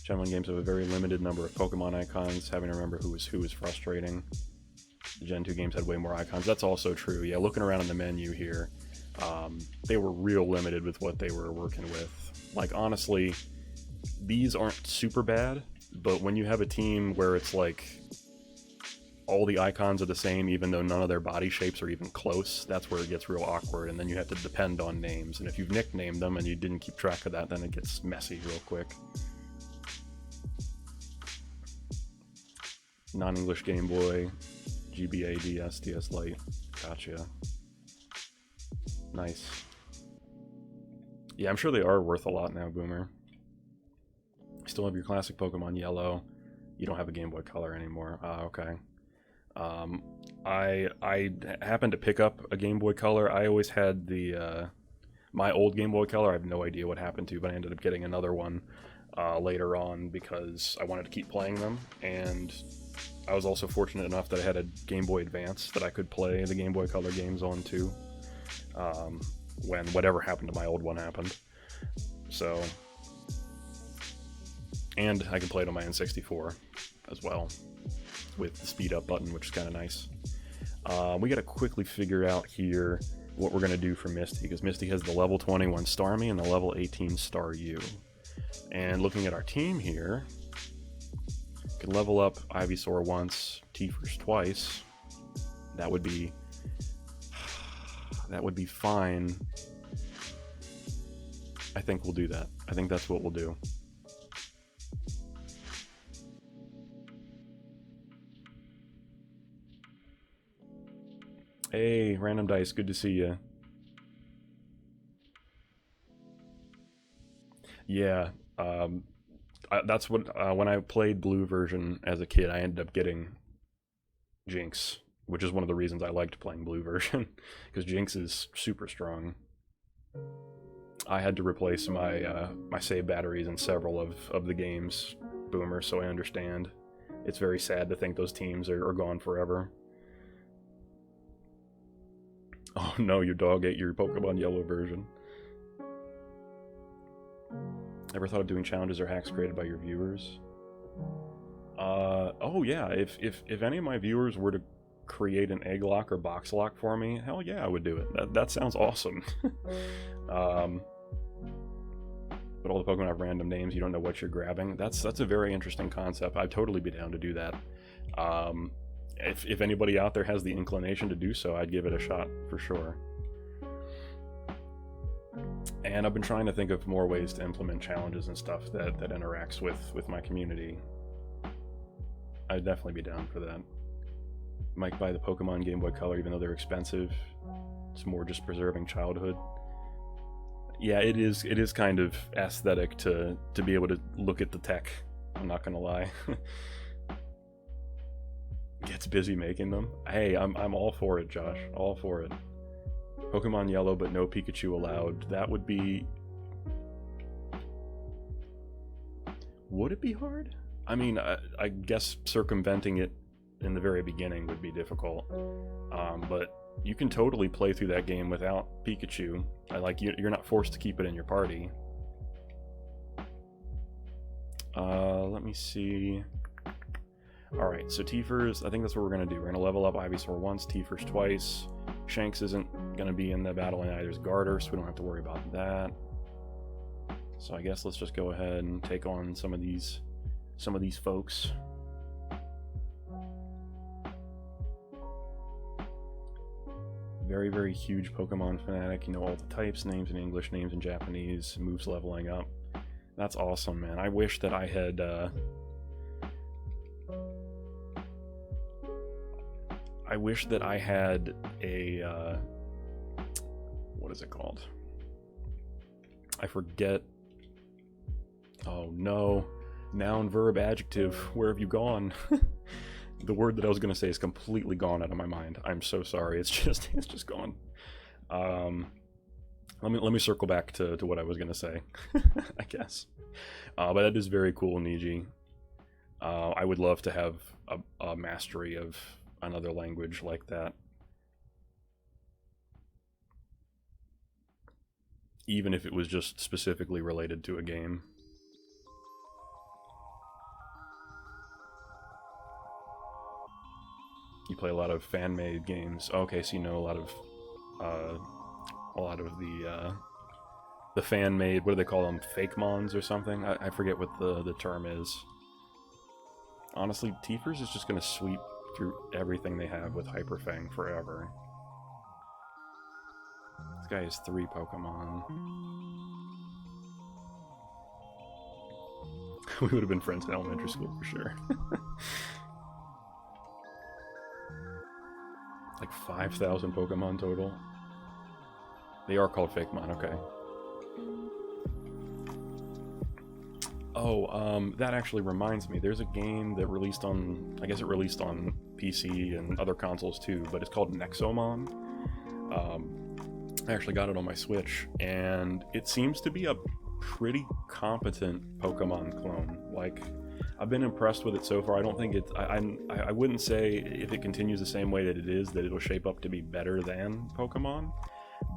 Speaker 1: Gentlemen games have a very limited number of Pokemon icons. Having to remember who is frustrating. The Gen 2 games had way more icons. That's also true. Yeah, looking around in the menu here, they were real limited with what they were working with. Like, honestly, these aren't super bad, but when you have a team where it's like all the icons are the same even though none of their body shapes are even close, that's where it gets real awkward, and then you have to depend on names. And if you've nicknamed them and you didn't keep track of that, then it gets messy real quick. Non-English Game Boy, GBA, DS, DS Lite. Gotcha. Nice. Yeah, I'm sure they are worth a lot now, Boomer. You still have your classic Pokemon Yellow. You don't have a Game Boy Color anymore. Ah, okay. I happened to pick up a Game Boy Color. I always had the my old Game Boy Color. I have no idea what happened to, but I ended up getting another one later on because I wanted to keep playing them, and I was also fortunate enough that I had a Game Boy Advance that I could play the Game Boy Color games on too, when whatever happened to my old one happened. So, and I can play it on my N64 as well, with the speed up button, which is kind of nice. We gotta quickly figure out here what we're gonna do for Misty, because Misty has the level 21 Starmie and the level 18 Staryu. And looking at our team here, can level up Ivysaur once, Tiefers twice. That would be fine. I think we'll do that. I think that's what we'll do. Hey, Random Dice, good to see you. Yeah, that's what, when I played Blue version as a kid, I ended up getting Jinx, which is one of the reasons I liked playing Blue version, because Jinx is super strong. I had to replace my my save batteries in several of the games, Boomer, so I understand. It's very sad to think those teams are gone forever. Oh no, your dog ate your Pokemon Yellow version. Ever thought of doing challenges or hacks created by your viewers? Oh yeah, if any of my viewers were to create an egg lock or box lock for me, hell yeah, I would do it. That sounds awesome. But all the Pokemon have random names, you don't know what you're grabbing. That's a very interesting concept. I'd totally be down to do that. If anybody out there has the inclination to do so, I'd give it a shot for sure. And I've been trying to think of more ways to implement challenges and stuff that interacts with my community. I'd definitely be down for that. Might buy the Pokemon Game Boy Color even though they're expensive. It's more just preserving childhood. Yeah, it is kind of aesthetic to be able to look at the tech. I'm not gonna lie. Gets busy making them. Hey, I'm all for it, Josh. All for it. Pokemon Yellow, but no Pikachu allowed. That would be... Would it be hard? I mean, I guess circumventing it in the very beginning would be difficult. But you can totally play through that game without Pikachu. You're not forced to keep it in your party. Let me see. Alright, so Tiefers, I think that's what we're going to do. We're going to level up Ivysaur once, Tiefers twice. Shanks isn't going to be in the battle, and either's Garter, so we don't have to worry about that. So I guess let's just go ahead and take on some of these folks. Very, very huge Pokemon fanatic. You know all the types, names in English, names in Japanese, moves leveling up. That's awesome, man. I wish that I had... I wish that I had a... what is it called? I forget. Oh no. Noun, verb, adjective. Where have you gone? The word that I was going to say is completely gone out of my mind. I'm so sorry. It's just gone. Let me circle back to what I was going to say, I guess. But that is very cool, Niji. I would love to have a mastery of another language like that. Even if it was just specifically related to a game. You play a lot of fan-made games. Okay, so you know a lot of the fan-made, what do they call them, fake mons or something? I forget what the term is. Honestly, Tiefers is just going to sweep through everything they have with Hyper Fang forever. This guy has 3 Pokemon. We would have been friends in elementary school for sure. Like 5,000 Pokemon total. They are called Fakemon, okay. Oh, that actually reminds me. There's a game that released on... I guess it released on PC and other consoles too, but it's called Nexomon. I actually got it on my Switch, and it seems to be a pretty competent Pokemon clone. Like, I've been impressed with it so far. I don't think it's... I wouldn't say if it continues the same way that it is, that it'll shape up to be better than Pokemon,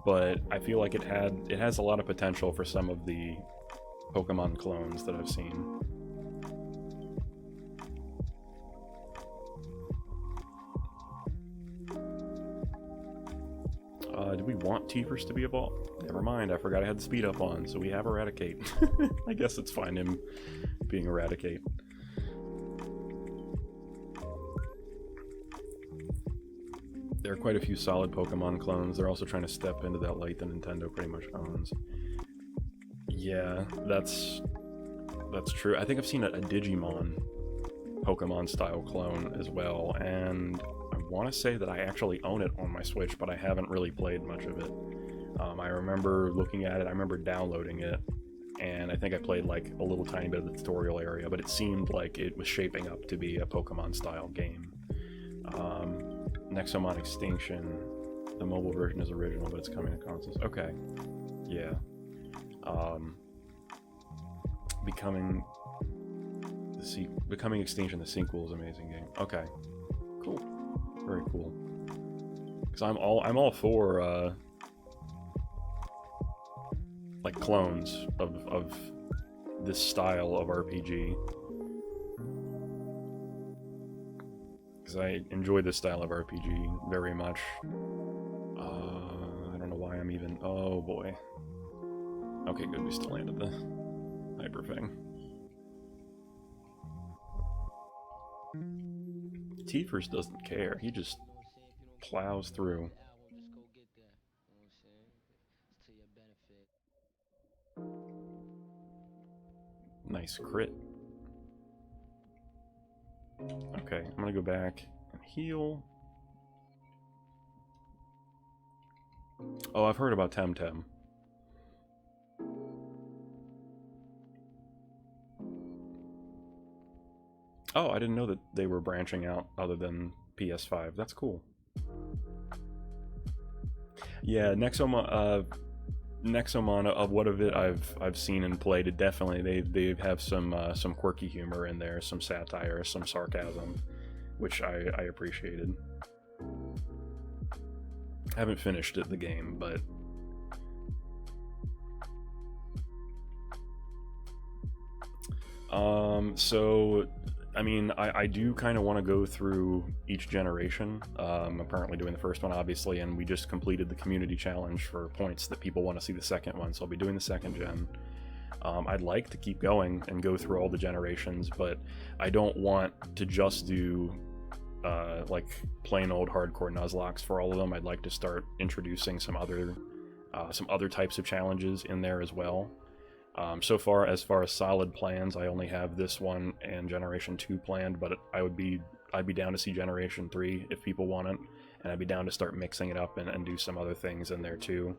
Speaker 1: but I feel like it has a lot of potential for some of the Pokemon clones that I've seen. Do we want Tiefers to be evolved? Never mind, I forgot I had the speed up on, so we have Eradicate. I guess it's fine him being Eradicate. There are quite a few solid Pokemon clones. They're also trying to step into that light that Nintendo pretty much owns. Yeah, that's true. I think I've seen a Digimon Pokemon style clone as well, and I want to say that I actually own it on my Switch, but I haven't really played much of it. I remember looking at it, I remember downloading it, and I think I played like a little tiny bit of the tutorial area, but it seemed like it was shaping up to be a Pokemon style game. Nexomon Extinction, the mobile version is original, but it's coming to consoles. Okay, yeah. Becoming Extinction, the sequel, is an amazing game. Okay, cool, very cool. Because I'm all for like clones of this style of RPG. Because I enjoy this style of RPG very much. I don't know why I'm even... Oh boy. Okay, good, we still landed the hyper thing. Tiefers doesn't care, he just plows through. Nice crit. Okay, I'm gonna go back and heal. Oh, I've heard about Temtem. Oh, I didn't know that they were branching out other than PS5. That's cool. Yeah, Nexomana, of what of it I've seen and played, it definitely they have some quirky humor in there, some satire, some sarcasm, which I appreciated. I haven't finished the game, but so I mean, I do kind of want to go through each generation. I'm currently doing the first one, obviously, and we just completed the community challenge for points that people want to see the second one, so I'll be doing the second gen. I'd like to keep going and go through all the generations, but I don't want to just do like plain old hardcore Nuzlocks for all of them. I'd like to start introducing some other types of challenges in there as well. So far as solid plans, I only have this one and Generation 2 planned, but I'd be down to see Generation 3 if people want it, and I'd be down to start mixing it up and do some other things in there too.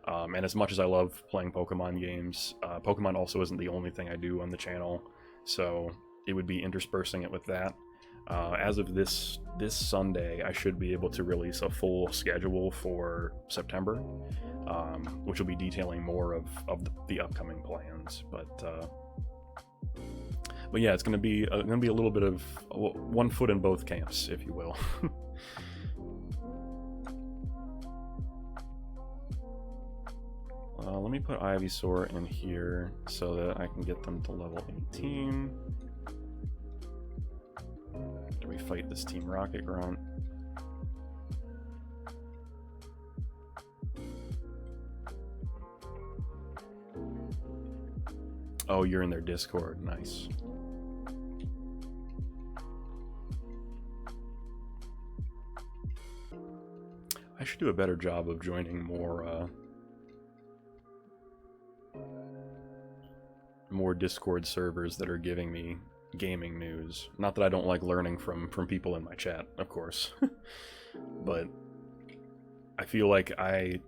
Speaker 1: And as much as I love playing Pokemon games, Pokemon also isn't the only thing I do on the channel, so it would be interspersing it with that. As of this Sunday, I should be able to release a full schedule for September, which will be detailing more of the upcoming plans. But yeah, it's gonna be a little bit of one foot in both camps, if you will. Let me put Ivysaur in here so that I can get them to level 18. After we fight this Team Rocket Grunt. Oh, you're in their Discord. Nice. I should do a better job of joining more Discord servers that are giving me gaming news. Not that I don't like learning from people in my chat, of course, but I feel like I'm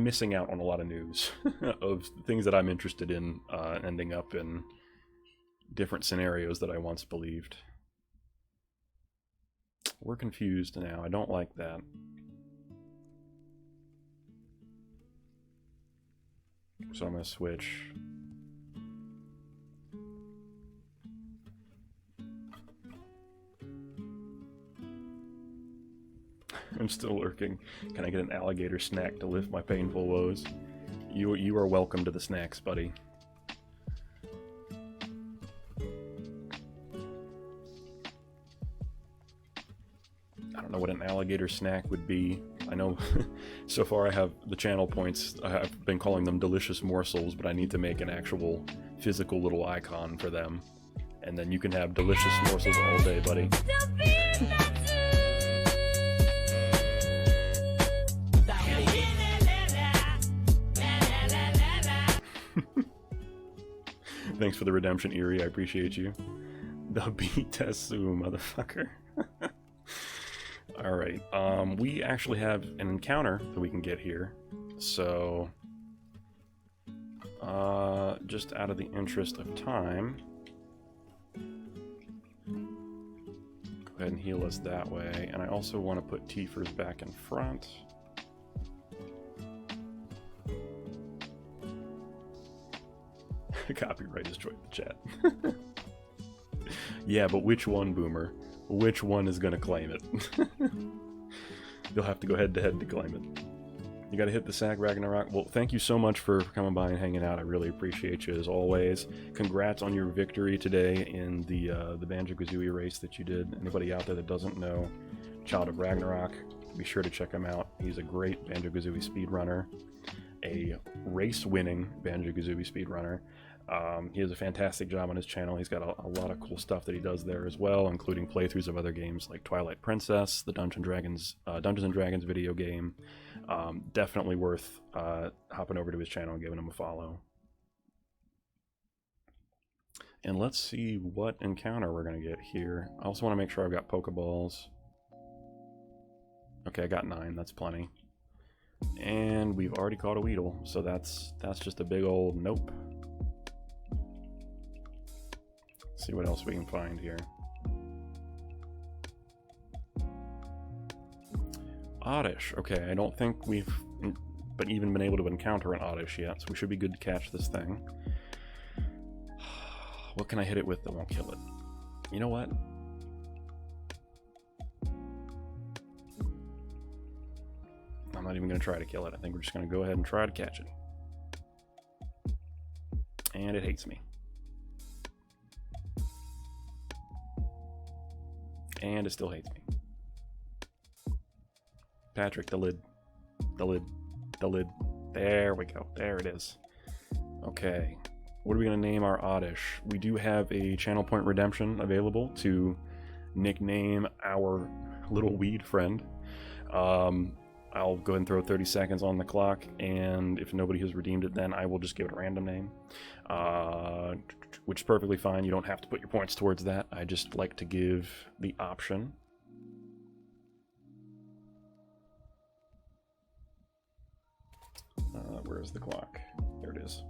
Speaker 1: missing out on a lot of news of things that I'm interested in, ending up in different scenarios that I once believed. We're confused now. I don't like that. So I'm gonna switch. I'm still lurking. Can I get an alligator snack to lift my painful woes? You are welcome to the snacks, buddy. I don't know what an alligator snack would be. I know so far I have the channel points. I've been calling them delicious morsels, but I need to make an actual physical little icon for them. And then you can have delicious morsels all day, buddy. Thanks for the redemption, Eerie. I appreciate you. The Bitasu, motherfucker. Alright, we actually have an encounter that we can get here. So, just out of the interest of time, go ahead and heal us that way. And I also want to put Tiefers back in front. Copyright destroyed the chat. Yeah, but which one, Boomer? Which one is gonna claim it? They'll have to go head-to-head to claim it. You gotta hit the sack, Ragnarok. Well, thank you so much for coming by and hanging out. I really appreciate you as always. Congrats on your victory today in the Banjo-Kazooie race that you did. Anybody out there that doesn't know Child of Ragnarok, be sure to check him out. He's a great Banjo-Kazooie speedrunner, a race-winning Banjo-Kazooie speedrunner. He has a fantastic job on his channel. He's got a lot of cool stuff that he does there as well, including playthroughs of other games like Twilight Princess, the Dungeons and Dragons video game. Definitely worth hopping over to his channel and giving him a follow. And let's see what encounter we're going to get here. I also want to make sure I've got Pokeballs. Okay, I got 9. That's plenty. And we've already caught a Weedle, so that's just a big old nope. Let's see what else we can find here. Oddish. Okay, I don't think we've even been able to encounter an Oddish yet, so we should be good to catch this thing. What can I hit it with that won't kill it? You know what? I'm not even going to try to kill it. I think we're just going to go ahead and try to catch it. And it hates me. And it still hates me. Patrick, the lid. The lid. The lid. There we go. There it is. Okay. What are we going to name our Oddish? We do have a channel point redemption available to nickname our little weed friend. I'll go ahead and throw 30 seconds on the clock, and if nobody has redeemed it, then I will just give it a random name. Which is perfectly fine. You don't have to put your points towards that. I just like to give the option. Where's the clock? There it is.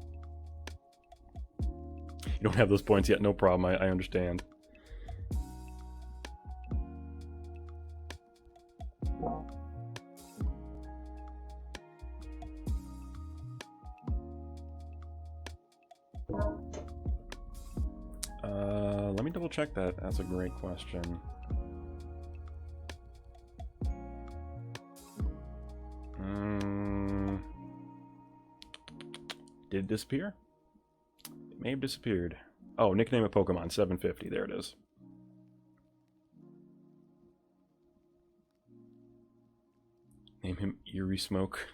Speaker 1: You don't have those points yet, no problem, I understand. Let me double check that. That's a great question. Did it disappear? It may have disappeared. Oh, nickname of Pokemon, 750. There it is. Name him Eerie Smoke.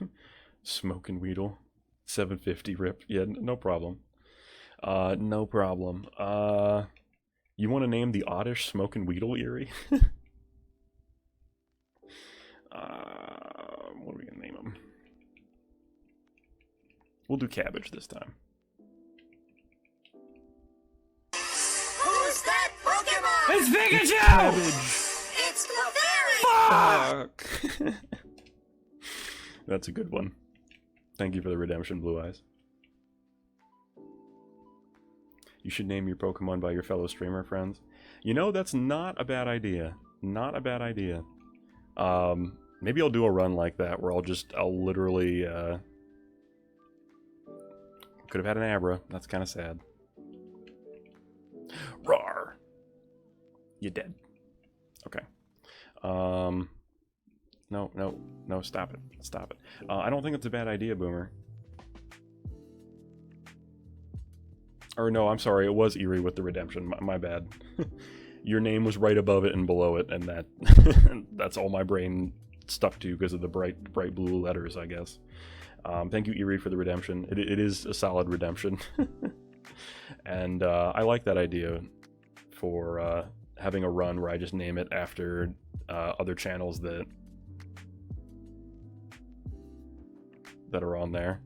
Speaker 1: Smoke and Weedle. 750 rip. Yeah, no problem. No problem. You want to name the Oddish Smoke and Weedle Eerie? What are we gonna name him? We'll do Cabbage this time.
Speaker 2: Who's that Pokemon?
Speaker 3: It's Pikachu!
Speaker 1: Cabbage!
Speaker 2: It's Clefairy!
Speaker 3: Fuck!
Speaker 1: That's a good one. Thank you for the redemption, Blue Eyes. You should name your Pokemon by your fellow streamer friends. You know, that's not a bad idea. Not a bad idea. Maybe I'll do a run like that where I'll literally, could have had an Abra. That's kind of sad. Roar! You dead. Okay. No, stop it. Stop it. I don't think it's a bad idea, Boomer. Or no, I'm sorry, it was Eerie with the redemption. My bad. Your name was right above it and below it, and that's all my brain stuck to because of the bright blue letters, I guess. Thank you, Eerie, for the redemption. It is a solid redemption. And I like that idea for having a run where I just name it after other channels that are on there.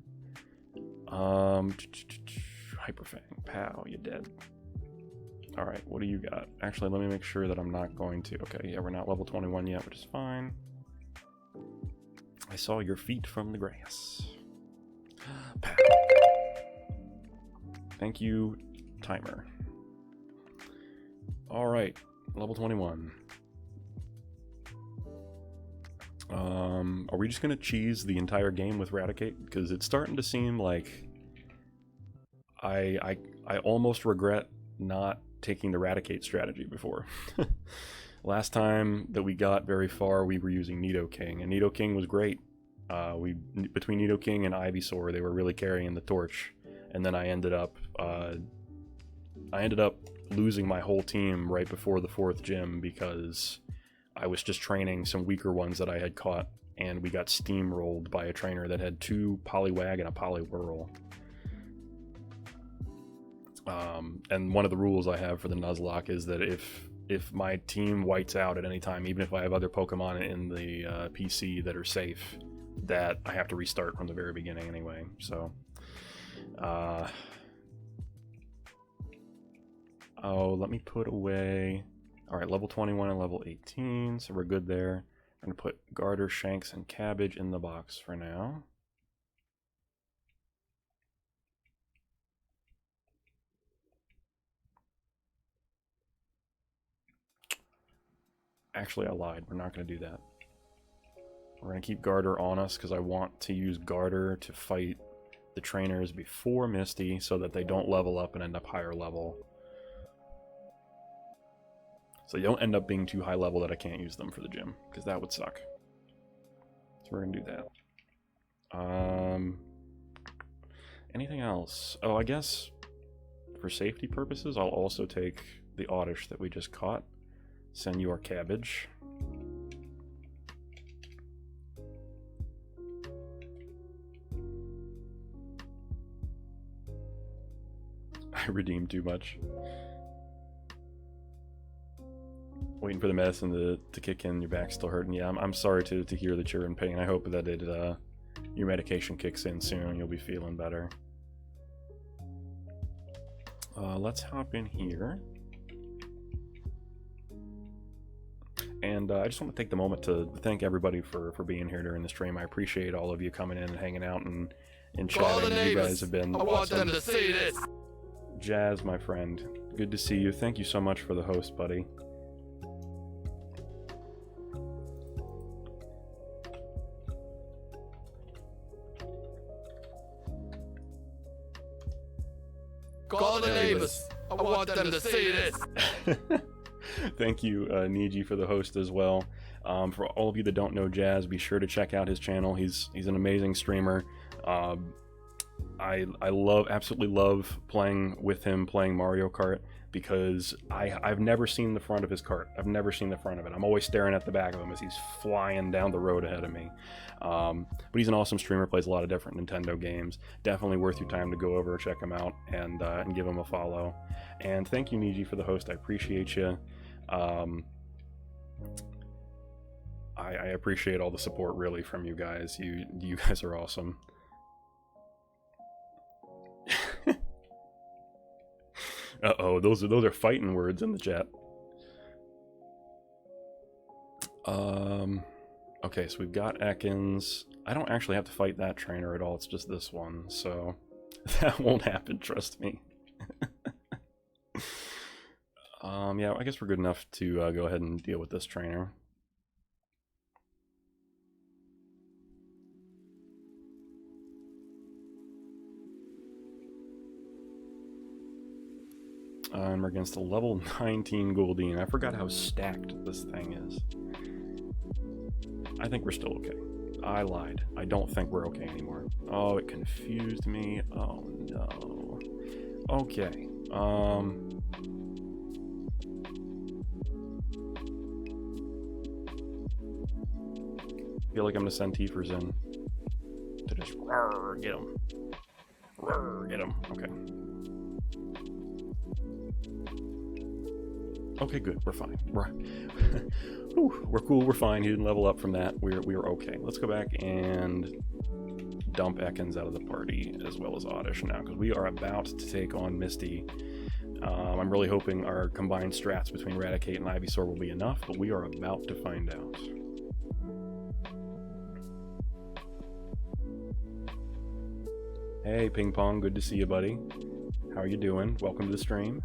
Speaker 1: Hyperfang, pow, you dead. Alright, what do you got? Actually, let me make sure that I'm not going to. Okay, yeah, we're not level 21 yet, which is fine. I saw your feet from the grass. Pow. Thank you, timer. Alright, level 21. Are we just gonna cheese the entire game with Raticate? Because it's starting to seem like I almost regret not taking the Raticate strategy before. Last time that we got very far, we were using Nidoking, and Nidoking was great. Between Nidoking and Ivysaur, they were really carrying the torch. And then I ended up losing my whole team right before the 4th gym because I was just training some weaker ones that I had caught, and we got steamrolled by a trainer that had 2 Poliwag and a Poliwhirl. And one of the rules I have for the Nuzlocke is that if my team whites out at any time, even if I have other Pokemon in the PC that are safe, that I have to restart from the very beginning anyway. So, oh, let me put away. All right, level 21 and level 18, so we're good there. I'm gonna put Garter, Shanks, and Cabbage in the box for now. Actually, I lied. We're not going to do that. We're going to keep Garter on us because I want to use Garter to fight the trainers before Misty so that they don't level up and end up higher level. So they don't end up being too high level that I can't use them for the gym, because that would suck. So we're going to do that. Anything else? Oh, I guess for safety purposes, I'll also take the Oddish that we just caught. Send you our Cabbage. I redeemed too much. Waiting for the medicine to kick in. Your back's still hurting. Yeah, I'm sorry to hear that you're in pain. I hope that your medication kicks in soon. You'll be feeling better. Let's hop in here. And I just want to take the moment to thank everybody for being here during the stream. I appreciate all of you coming in and hanging out and chatting. You guys have been awesome. I want them to see this. Jazz, my friend, good to see you. Thank you so much for the host, buddy.
Speaker 2: Call the neighbors. I want them to see this.
Speaker 1: Thank you, Niji, for the host as well. For all of you that don't know Jazz, be sure to check out his channel. He's an amazing streamer. I absolutely love playing with him, playing Mario Kart, because I've never seen the front of his cart. I've never seen the front of it. I'm always staring at the back of him as he's flying down the road ahead of me. But he's an awesome streamer, plays a lot of different Nintendo games. Definitely worth your time to go over, check him out, and give him a follow. And thank you, Niji, for the host. I appreciate you. I appreciate all the support, really, from you guys. You guys are awesome. Uh-oh, those are fighting words in the chat. Okay, so we've got Ekans. I don't actually have to fight that trainer at all, it's just this one, so that won't happen, trust me. Yeah, I guess we're good enough to go ahead and deal with this trainer. And we're against a level 19 Goldeen. I forgot how stacked this thing is. I think we're still okay. I lied. I don't think we're okay anymore. Oh, it confused me. Oh no. Okay. I feel like I'm gonna send Tiefers in to just get him. Get him. Okay. Okay, good. We're fine. We're cool. We're fine. He didn't level up from that. We're okay. Let's go back and dump Ekans out of the party as well as Oddish now, because we are about to take on Misty. I'm really hoping our combined strats between Raticate and Ivysaur will be enough, but we are about to find out. Hey, Ping Pong. Good to see you, buddy. How are you doing? Welcome to the stream.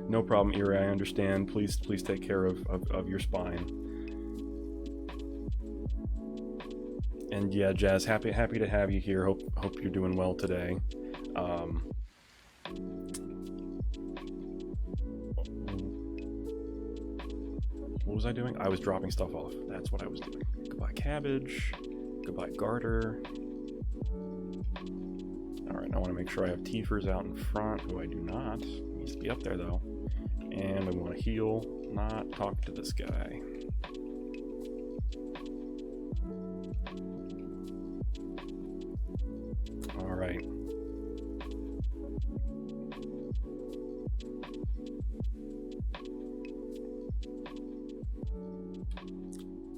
Speaker 1: No problem, Ira, I understand. Please take care of your spine. And yeah, Jazz, happy to have you here. Hope you're doing well today. What was I doing? I was dropping stuff off. That's what I was doing. Goodbye, cabbage. Goodbye, garter. Alright, I want to make sure I have Tiefers out in front, who I do not. He needs to be up there, though. And we want to heal, not talk to this guy. Alright.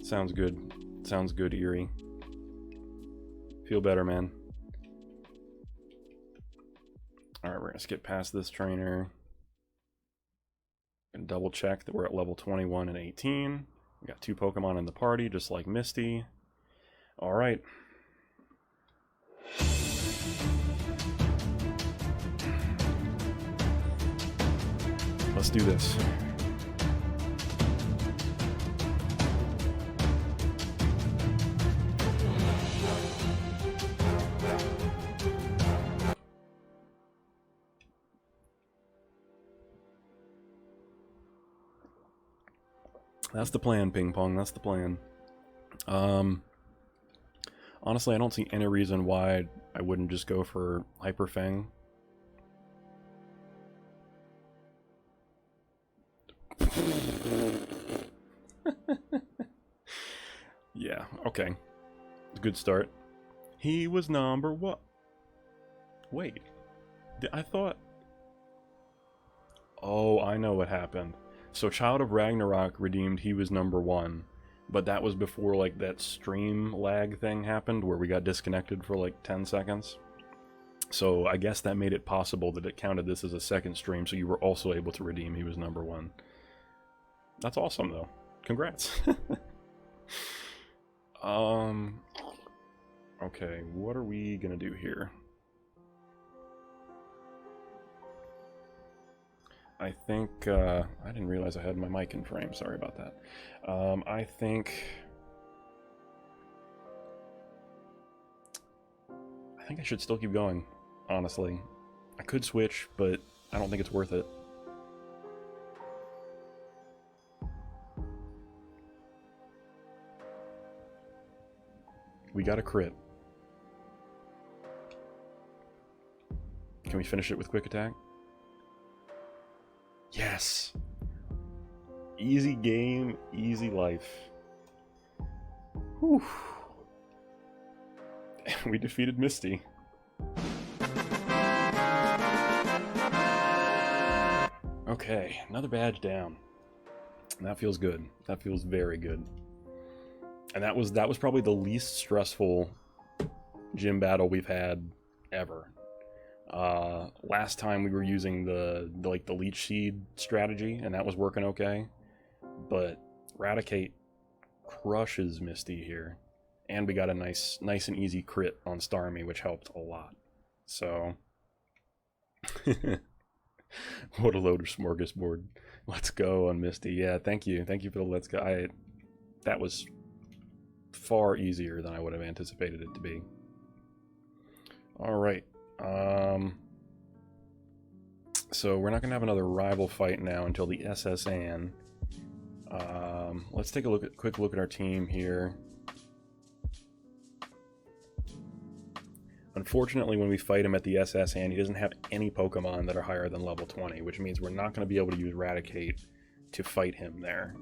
Speaker 1: Sounds good. Sounds good, Erie. Feel better, man. Alright, we're going to skip past this trainer. And double check that we're at level 21 and 18. We got 2 Pokemon in the party, just like Misty. Alright. Let's do this. That's the plan, Ping Pong. That's the plan. Honestly, I don't see any reason why I wouldn't just go for Hyper Fang. Yeah, okay. Good start. He was number what? Wait. I thought... Oh, I know what happened. So Child of Ragnarok redeemed he was number 1, but that was before like that stream lag thing happened where we got disconnected for like 10 seconds. So I guess that made it possible that it counted this as a second stream, so you were also able to redeem he was number 1. That's awesome though. Congrats. Okay, what are we gonna do here? I think, I didn't realize I had my mic in frame, sorry about that. I think I should still keep going, honestly. I could switch, but I don't think it's worth it. We got a crit. Can we finish it with quick attack? Yes! Easy game, easy life. Whew. We defeated Misty. Okay, another badge down. That feels good. That feels very good. And that was probably the least stressful gym battle we've had ever. Last time we were using the leech seed strategy, and that was working okay. But Raticate crushes Misty here, and we got a nice and easy crit on Starmie, which helped a lot. So, what a load of smorgasbord! Let's go on Misty. Yeah, thank you for the let's go. That was far easier than I would have anticipated it to be. All right. So we're not going to have another rival fight now until the SSN. Let's take a quick look at our team here. Unfortunately, when we fight him at the SSN, he doesn't have any Pokemon that are higher than level 20, which means we're not going to be able to use Raticate to fight him there.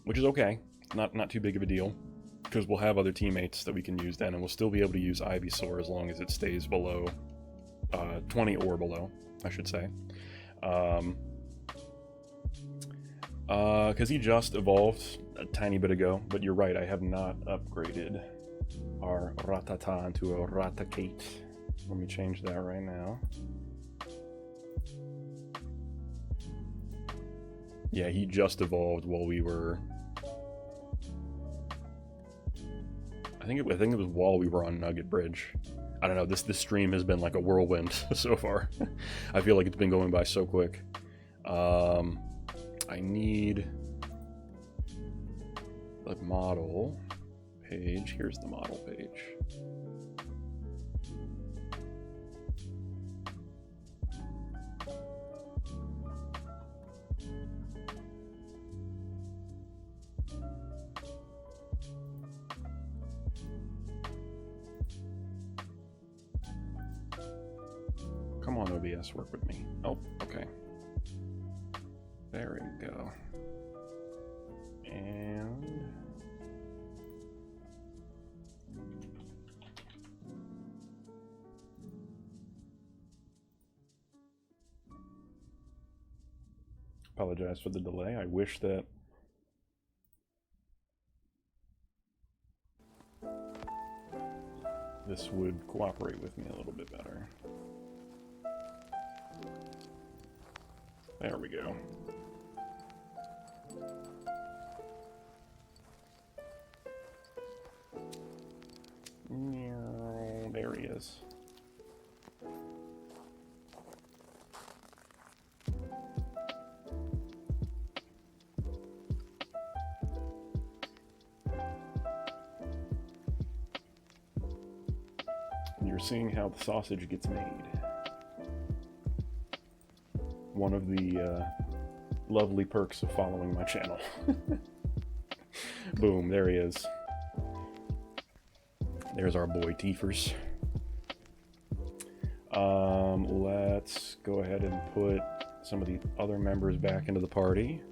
Speaker 1: Which is okay. Not too big of a deal, because we'll have other teammates that we can use then, and we'll still be able to use Ivysaur as long as it stays below 20 or below, I should say. Because he just evolved a tiny bit ago, but you're right, I have not upgraded our Rattata into a Raticate. Let me change that right now. Yeah, he just evolved while we were... I think it was while we were on Nugget Bridge. I don't know, this stream has been like a whirlwind so far. I feel like it's been going by so quick. I need the model page. Here's the model page. come on, OBS, work with me. Oh, okay. There we go. And apologize for the delay. I wish that this would cooperate with me a little bit better. There we go. There he is. You're seeing how the sausage gets made. One of the lovely perks of following my channel. Boom, there he is. There's our boy Tiefers. Let's go ahead and put some of the other members back into the party.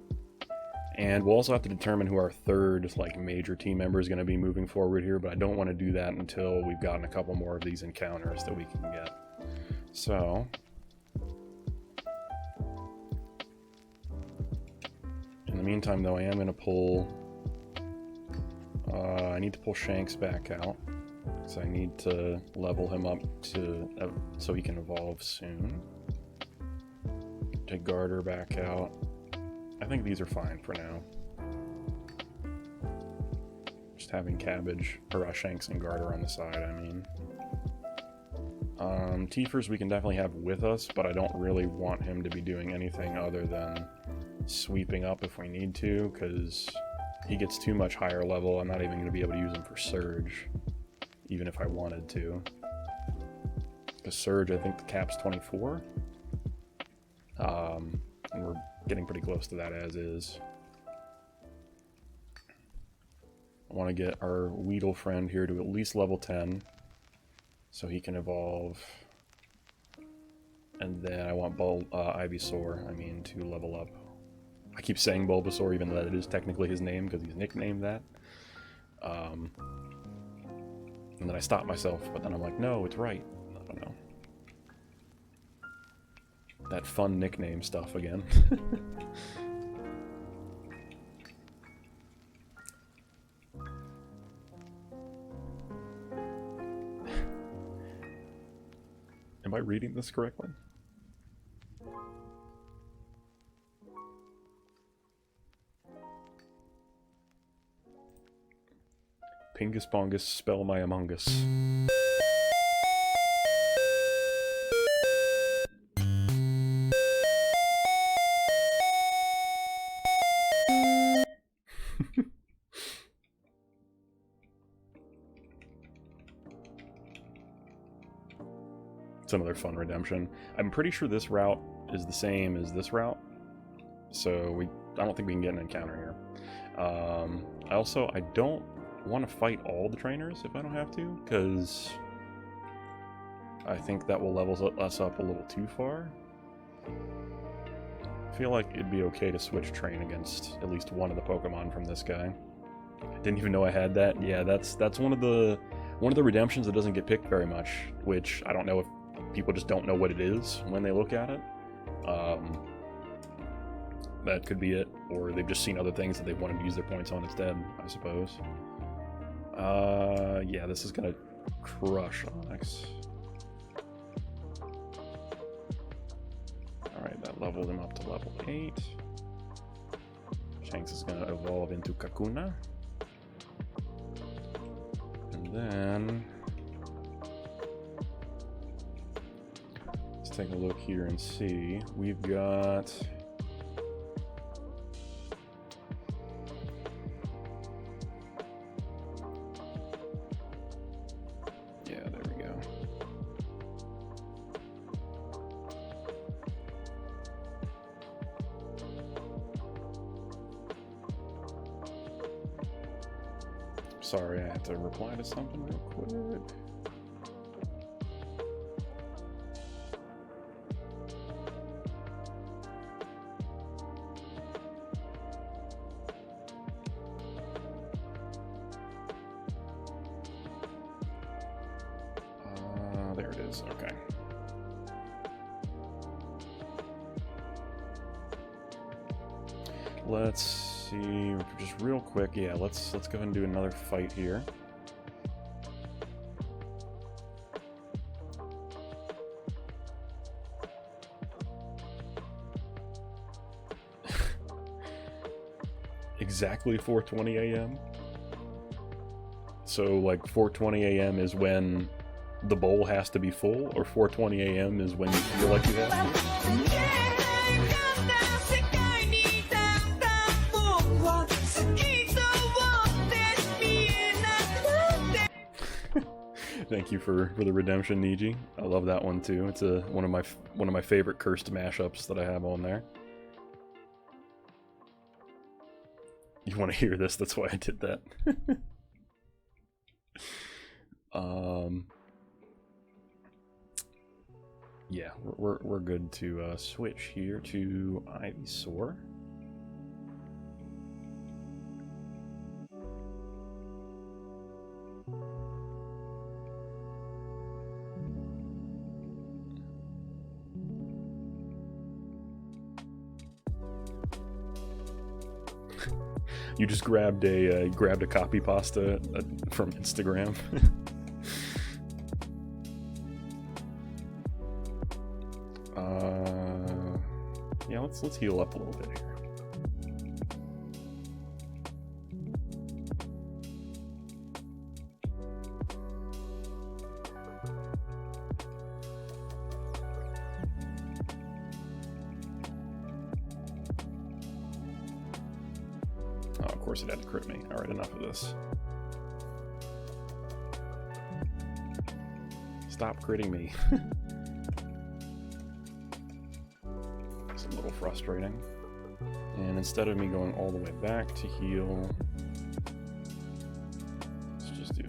Speaker 1: And we'll also have to determine who our third, like, major team member is going to be moving forward here, but I don't want to do that until we've gotten a couple more of these encounters that we can get. So in the meantime, though, I am going to pull... I need to pull Shanks back out, so I need to level him up to so he can evolve soon. Take Garter back out. I think these are fine for now. Just having Cabbage, or Shanks and Garter on the side, I mean. Tiefers we can definitely have with us, but I don't really want him to be doing anything other than sweeping up if we need to, because he gets too much higher level. I'm not even going to be able to use him for Surge, even if I wanted to. Because Surge, I think the cap's 24. And we're getting pretty close to that as is. I want to get our Weedle friend here to at least level 10, so he can evolve. And then I want Ivysaur, to level up. I keep saying Bulbasaur, even though that is technically his name, because he's nicknamed that. And then I stop myself, but then I'm like, no, it's right. I don't know. That fun nickname stuff again. Am I reading this correctly? Pingus Bongus, spell my Among Us. It's another fun redemption. I'm pretty sure this route is the same as this route, so I don't think we can get an encounter here. I don't want to fight all the trainers if I don't have to, because I think that will level us up a little too far. I feel like it'd be okay to switch train against at least one of the Pokemon from this guy. I didn't even know I had that. Yeah, that's one of the redemptions that doesn't get picked very much, which I don't know if people just don't know what it is when they look at it. That could be it, or they've just seen other things that they wanted to use their points on instead, I suppose. Yeah, this is gonna crush Onyx. Alright, that leveled him up to level 8. Shanks is gonna evolve into Kakuna. And then let's take a look here and see. We've got sorry, I have to reply to something real quick. is. Okay. Let's see, just real quick. Yeah, let's go ahead and do another fight here. Exactly 4:20 a.m. So like 4:20 a.m. is when the bowl has to be full, or 4:20 a.m. is when you feel like you have to? Thank you for the redemption, Niji. I love that one too. It's one of my favorite cursed mashups that I have on there. You want to hear this? That's why I did that. Yeah, we're good to switch here to Ivysaur. You just grabbed a copy pasta from Instagram. Yeah, let's heal up a little bit here. Oh, of course it had to crit me. Alright, enough of this. Stop critting me. It's a little frustrating. And instead of me going all the way back to heal, let's just do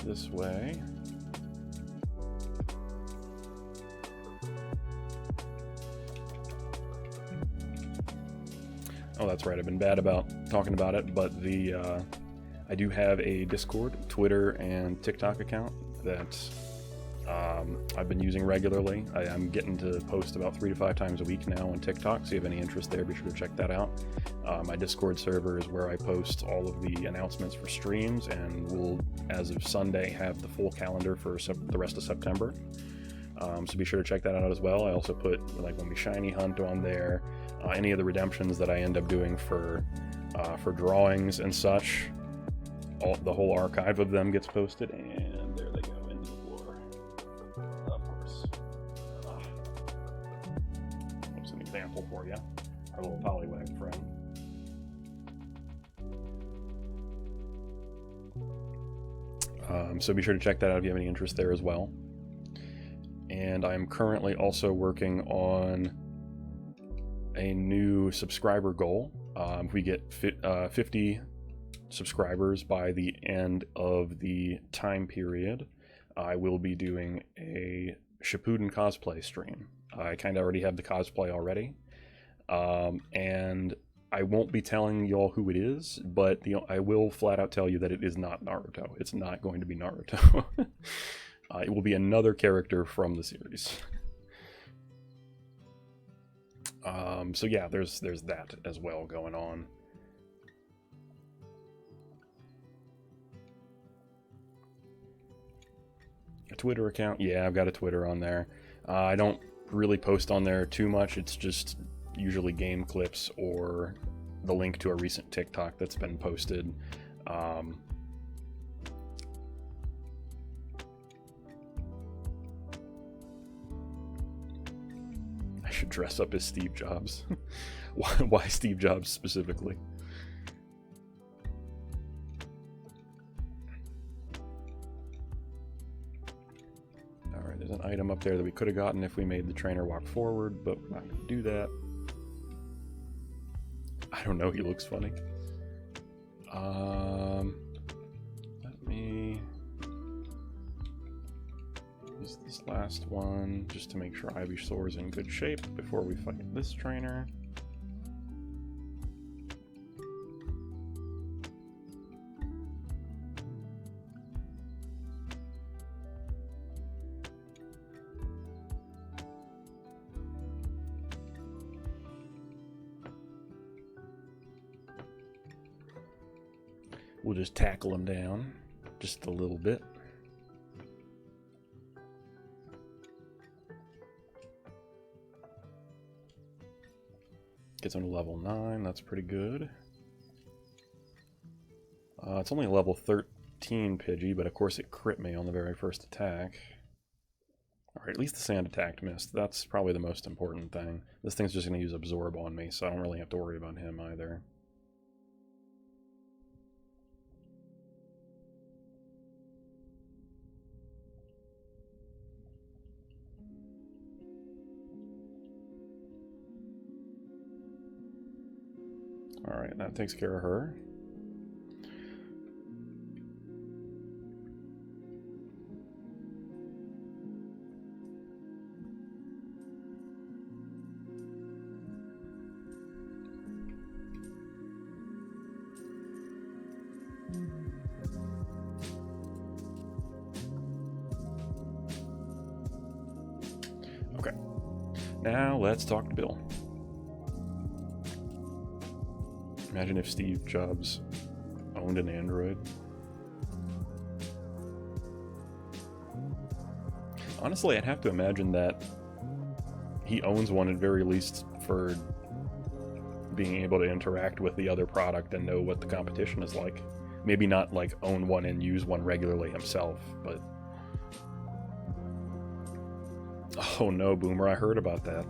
Speaker 1: this way. Oh, that's right. I've been bad about talking about it, but I do have a Discord, Twitter, and TikTok account that I've been using regularly. I'm getting to post about 3 to 5 times a week now on TikTok, so if you have any interest there, be sure to check that out. My Discord server is where I post all of the announcements for streams, and we'll, as of Sunday, have the full calendar for the rest of September. So be sure to check that out as well. I also put, like, when we shiny hunt on there, any of the redemptions that I end up doing for drawings and such. The whole archive of them gets posted, and there they go into the floor. Of course. That's an example for you. Our little polywag friend. So be sure to check that out if you have any interest there as well. And I'm currently also working on a new subscriber goal. If we get 50 subscribers by the end of the time period, I will be doing a Shippuden cosplay stream. I kind of already have the cosplay already, and I won't be telling y'all who it is, but I will flat out tell you that it is not Naruto. It's not going to be Naruto. It will be another character from the series. So yeah, there's that as well going on. A Twitter account? Yeah, I've got a Twitter on there. I don't really post on there too much. It's just usually game clips or the link to a recent TikTok that's been posted. I should dress up as Steve Jobs. Why Steve Jobs specifically? Alright, there's an item up there that we could have gotten if we made the trainer walk forward, but we're not going to do that. I don't know, he looks funny. Let me use this last one just to make sure Ivysaur is in good shape before we fight this trainer. We'll just tackle him down just a little bit. Gets him to level 9, that's pretty good. It's only level 13 Pidgey, but of course it crit me on the very first attack. Alright, at least the sand attack missed. That's probably the most important thing. This thing's just going to use Absorb on me, so I don't really have to worry about him either. Alright, that takes care of her. Okay, now let's talk to Bill. Imagine if Steve Jobs owned an Android. Honestly, I'd have to imagine that he owns one at very least for being able to interact with the other product and know what the competition is like. Maybe not like own one and use one regularly himself, but... Oh no, Boomer, I heard about that.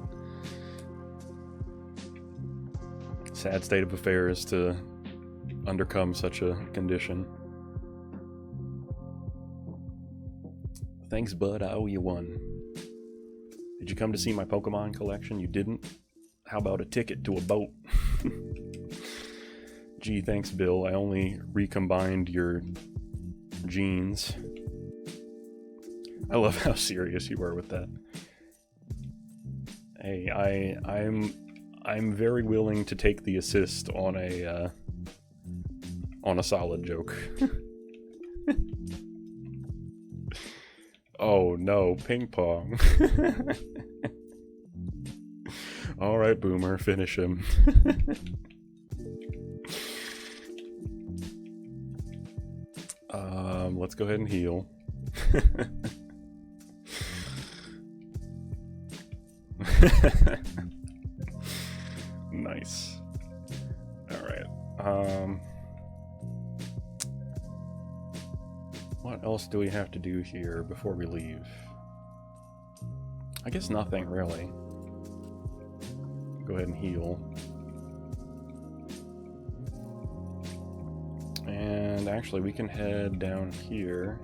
Speaker 1: Sad state of affairs to undercome such a condition. Thanks, bud. I owe you one. Did you come to see my Pokemon collection? You didn't? How about a ticket to a boat? Gee, thanks, Bill. I only recombined your genes. I love how serious you were with that. Hey, I'm very willing to take the assist on a solid joke. Oh no, ping pong. All right, Boomer, finish him. Let's go ahead and heal. Nice. Alright. What else do we have to do here before we leave? I guess nothing, really. Go ahead and heal. And actually, we can head down here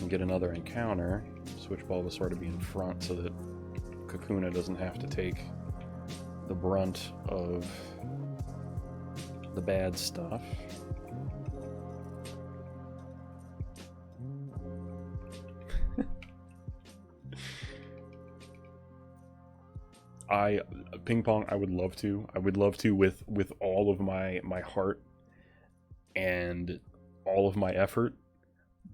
Speaker 1: and get another encounter. Switch Bulbasaur to be in front so that Kakuna doesn't have to take the brunt of the bad stuff. Ping pong, I would love to. I would love to with all of my heart and all of my effort,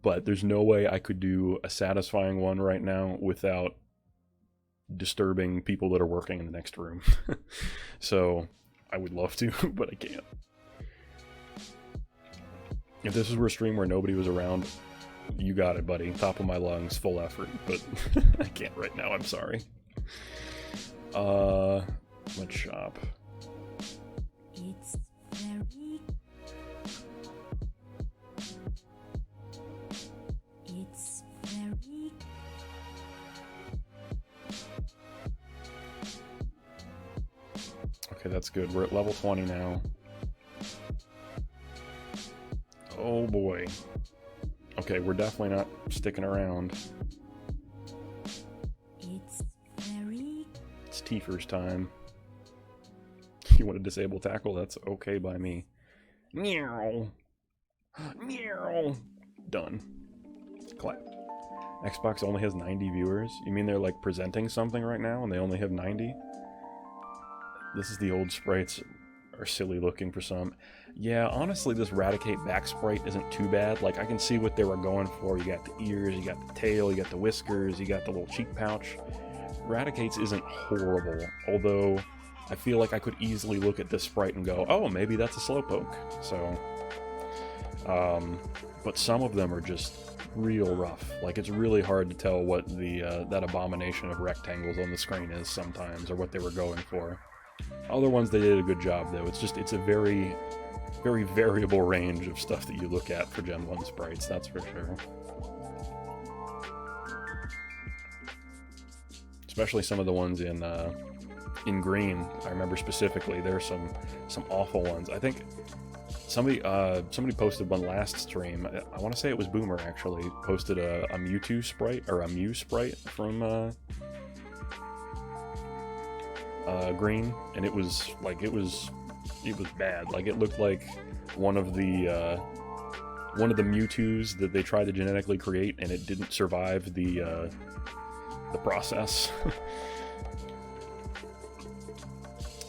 Speaker 1: but there's no way I could do a satisfying one right now without disturbing people that are working in the next room. So I would love to, but I can't. If this was a stream where nobody was around, you got it, buddy. Top of my lungs, full effort, but I can't right now, I'm sorry. Let's shop.
Speaker 3: It's very... It's very...
Speaker 1: Okay, that's good. We're at level 20 now. Oh boy. Okay, we're definitely not sticking around.
Speaker 3: It's very...
Speaker 1: It's Tifer's time. You want to disable tackle? That's okay by me. Meow. Meow. Done. Clap. Xbox only has 90 viewers? You mean they're like presenting something right now and they only have 90? This is the old sprites are silly looking for some. Yeah, honestly, this Raticate back sprite isn't too bad. Like, I can see what they were going for. You got the ears, you got the tail, you got the whiskers, you got the little cheek pouch. Raticate's isn't horrible, although I feel like I could easily look at this sprite and go, oh, maybe that's a Slowpoke. So, but some of them are just real rough. Like, it's really hard to tell what the that abomination of rectangles on the screen is sometimes, or what they were going for. Other ones, they did a good job, though. It's a very, very variable range of stuff that you look at for Gen 1 sprites, that's for sure. Especially some of the ones in green. I remember specifically there's some awful ones. I think somebody posted one last stream. I want to say it was Boomer actually posted a Mewtwo sprite or a Mew sprite from green, and it was bad. Like, it looked like one of the Mewtwo's that they tried to genetically create, and it didn't survive the process.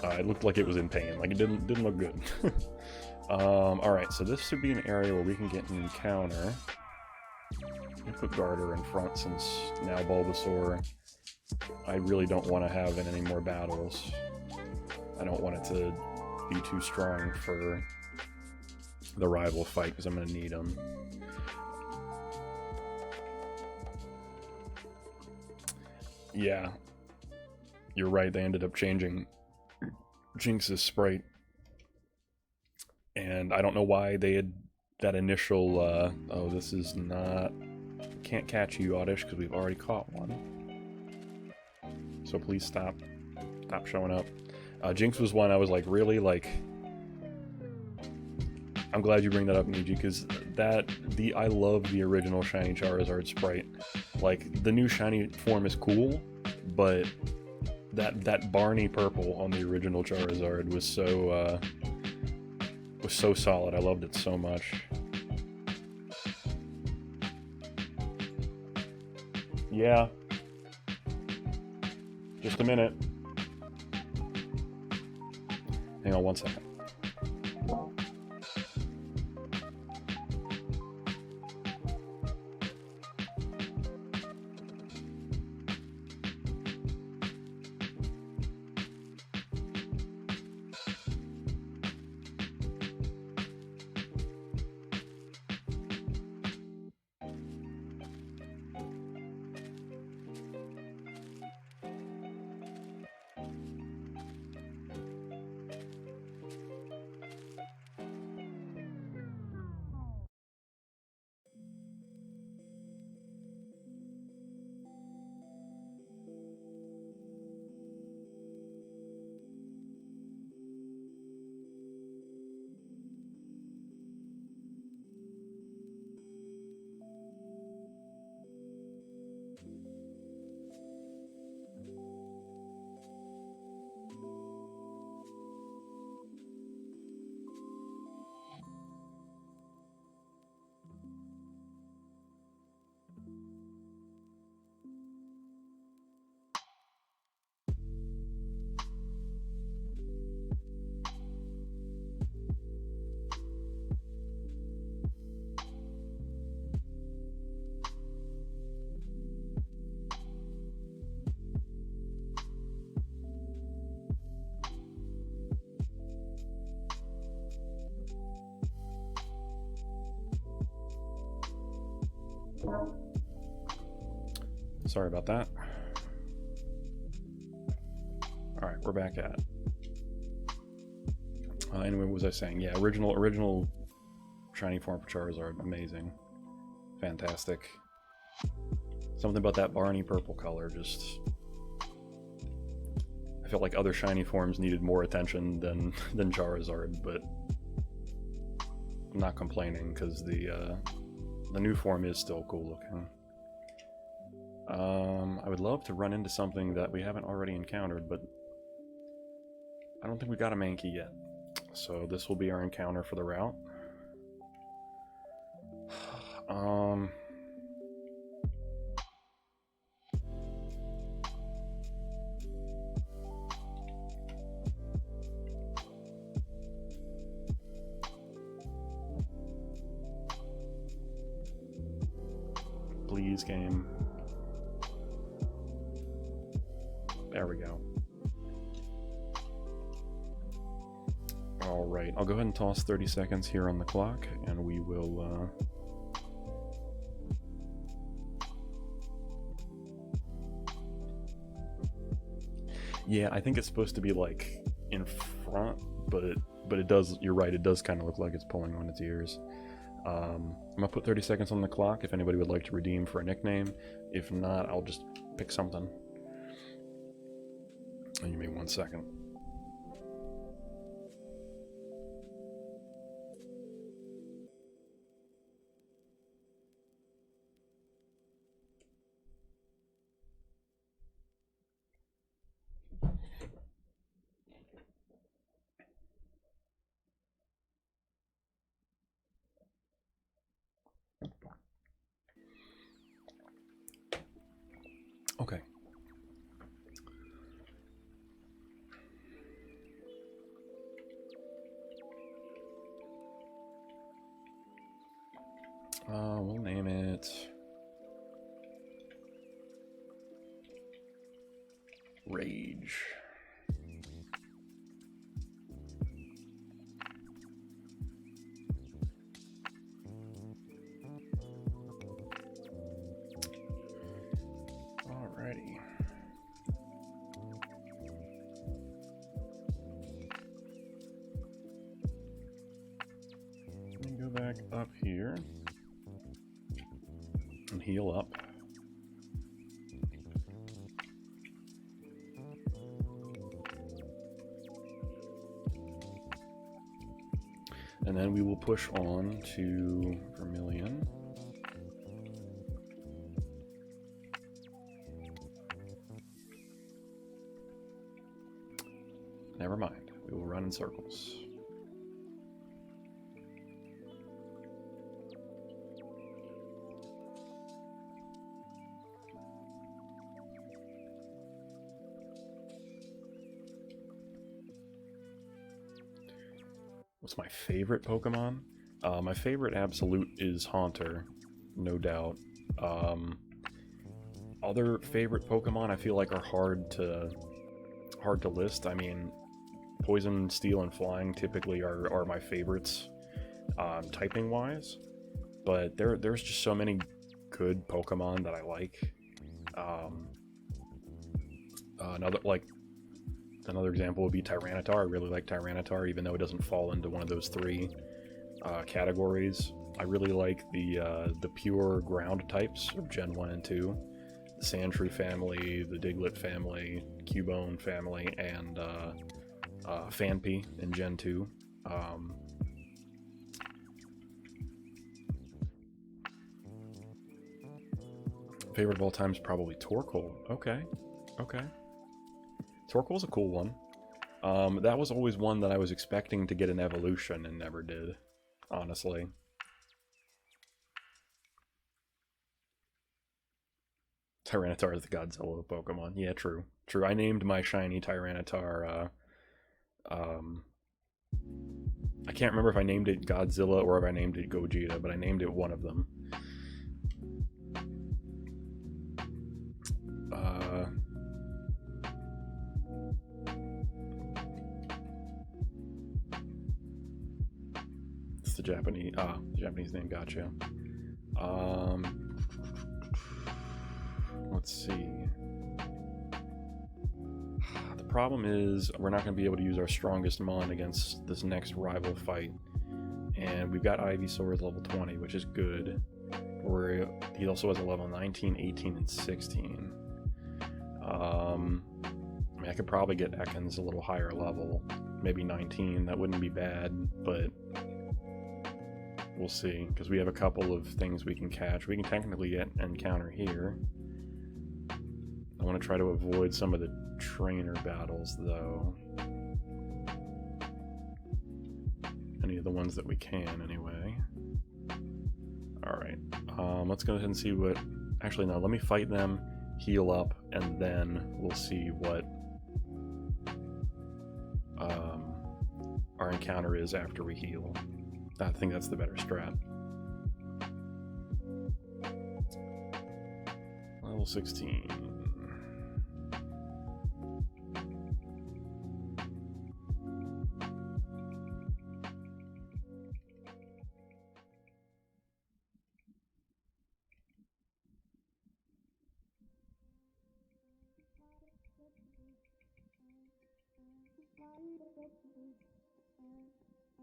Speaker 1: It looked like it was in pain. Like, it didn't look good. Alright, so this should be an area where we can get an encounter. I'm gonna put Garter in front since now Bulbasaur I really don't want to have in any more battles. I don't want it to be too strong for the rival fight because I'm going to need them. Yeah, you're right, they ended up changing Jinx's sprite. And I don't know why they had that initial, oh, this is not, can't catch you, Oddish, because we've already caught one. So please stop showing up. Jinx was one I was like, really? Like, I'm glad you bring that up, Niji, because I love the original Shiny Charizard sprite. Like, the new Shiny form is cool, but that Barney purple on the original Charizard was so solid. I loved it so much. Yeah. Just a minute. Hang on one second. Sorry about that. Alright, we're back at it. Anyway, what was I saying? Yeah, original shiny form for Charizard. Amazing. Fantastic. Something about that Barney purple color just... I felt like other shiny forms needed more attention than Charizard, but I'm not complaining because the new form is still cool looking. I would love to run into something that we haven't already encountered, but I don't think we got a Mankey yet. So this will be our encounter for the route. Please, game. There we go. Alright, I'll go ahead and toss 30 seconds here on the clock, and we will, Yeah, I think it's supposed to be, like, in front, but it does, you're right, it does kind of look like it's pulling on its ears. I'm gonna put 30 seconds on the clock if anybody would like to redeem for a nickname. If not, I'll just pick something. And give me 1 second. Okay. We'll name it Rage. Alrighty. Let me go back up here and heal up. And then we will push on to Vermilion. Never mind. We will run in circles. What's my favorite Pokemon? My favorite absolute is Haunter, no doubt. Other favorite Pokemon I feel like are hard to list. I mean, Poison, Steel, and Flying typically are my favorites, typing wise. But there's just so many good Pokemon that I like. Another example would be Tyranitar. I really like Tyranitar, even though it doesn't fall into one of those three categories. I really like the pure ground types of Gen 1 and 2. The Sandshrew family, the Diglett family, Cubone family, and Phanpy in Gen 2. Favorite of all time is probably Torkoal. Okay. Torkoal's a cool one. That was always one that I was expecting to get an evolution and never did, honestly. Tyranitar is the Godzilla Pokemon. Yeah, true. I named my shiny Tyranitar, I can't remember if I named it Godzilla or if I named it Gogeta, but I named it one of them. It's the Japanese name, gotcha. Let's see. The problem is we're not going to be able to use our strongest Mon against this next rival fight. And we've got Ivysaur level 20, which is good. He also has a level 19, 18, and 16. I mean, I could probably get Ekans a little higher level. Maybe 19, that wouldn't be bad, but we'll see, because we have a couple of things we can catch. We can technically get encounter here. I want to try to avoid some of the trainer battles, though. Any of the ones that we can, anyway. Alright, let's go ahead and see what... Actually, no, let me fight them, heal up, and then we'll see what our encounter is after we heal. I think that's the better strat. Level 16.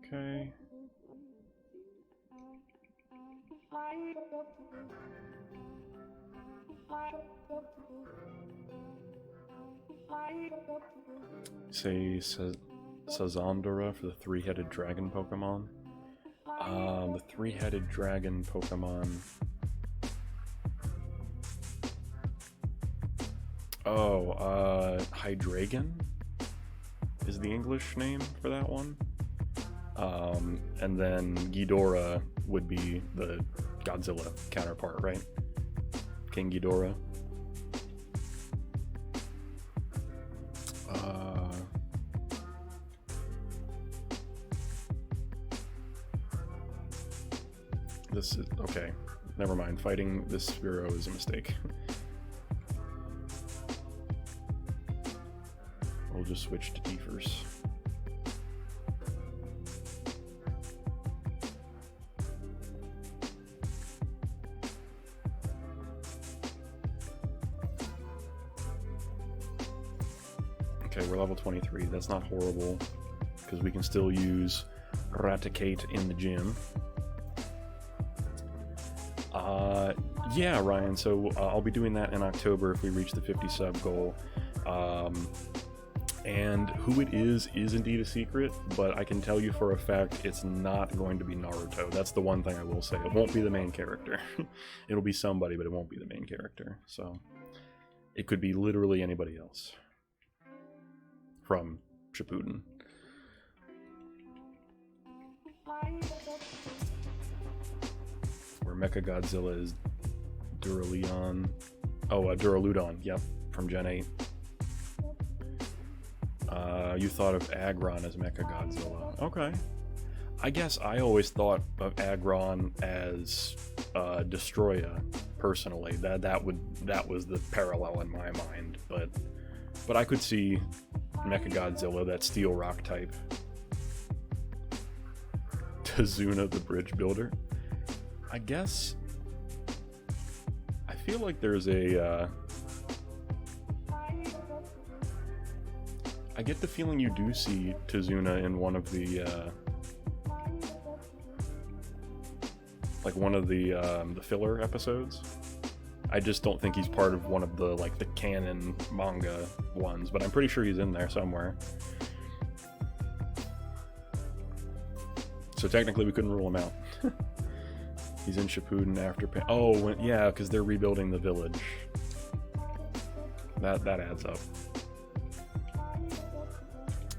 Speaker 1: Okay. Say Sazandora for the three-headed dragon Pokemon. The three-headed dragon Pokemon. Oh, Hydreigon is the English name for that one. And then Ghidorah would be the Godzilla counterpart, right? King Ghidorah. This is okay. Never mind. Fighting this Spearow is a mistake. We'll just switch to Tiefers. Okay, we're level 23. That's not horrible, because we can still use Raticate in the gym. Yeah, Ryan, so I'll be doing that in October if we reach the 50 sub goal. And who it is indeed a secret, but I can tell you for a fact it's not going to be Naruto. That's the one thing I will say. It won't be the main character. It'll be somebody, but it won't be the main character. So it could be literally anybody else from Shippuden. Where Mechagodzilla is Duraleon. Oh, Duraludon, yep, from Gen 8. You thought of Aggron as Mechagodzilla. Okay. I guess I always thought of Aggron as Destroya, personally. That was the parallel in my mind, but I could see Mechagodzilla, that Steel Rock type. Tazuna the Bridge Builder. I guess I feel like there's a I get the feeling you do see Tazuna in one of the like one of the filler episodes. I just don't think he's part of one of the like the canon manga ones, but I'm pretty sure he's in there somewhere. So technically we couldn't rule him out. He's in Shippuden after yeah, because they're rebuilding the village. That adds up.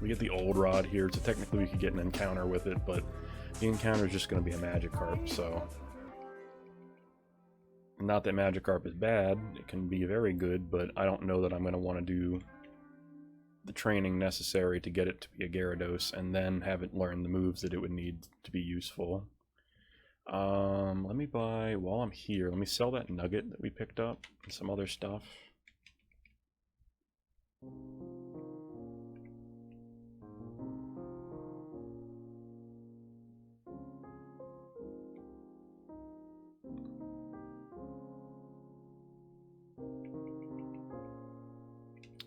Speaker 1: We get the old rod here, so technically we could get an encounter with it, but the encounter is just going to be a Magikarp, so... Not that Magikarp is bad, it can be very good, but I don't know that I'm going to want to do the training necessary to get it to be a Gyarados, and then have it learn the moves that it would need to be useful. Let me buy, while I'm here, let me sell that nugget that we picked up, and some other stuff.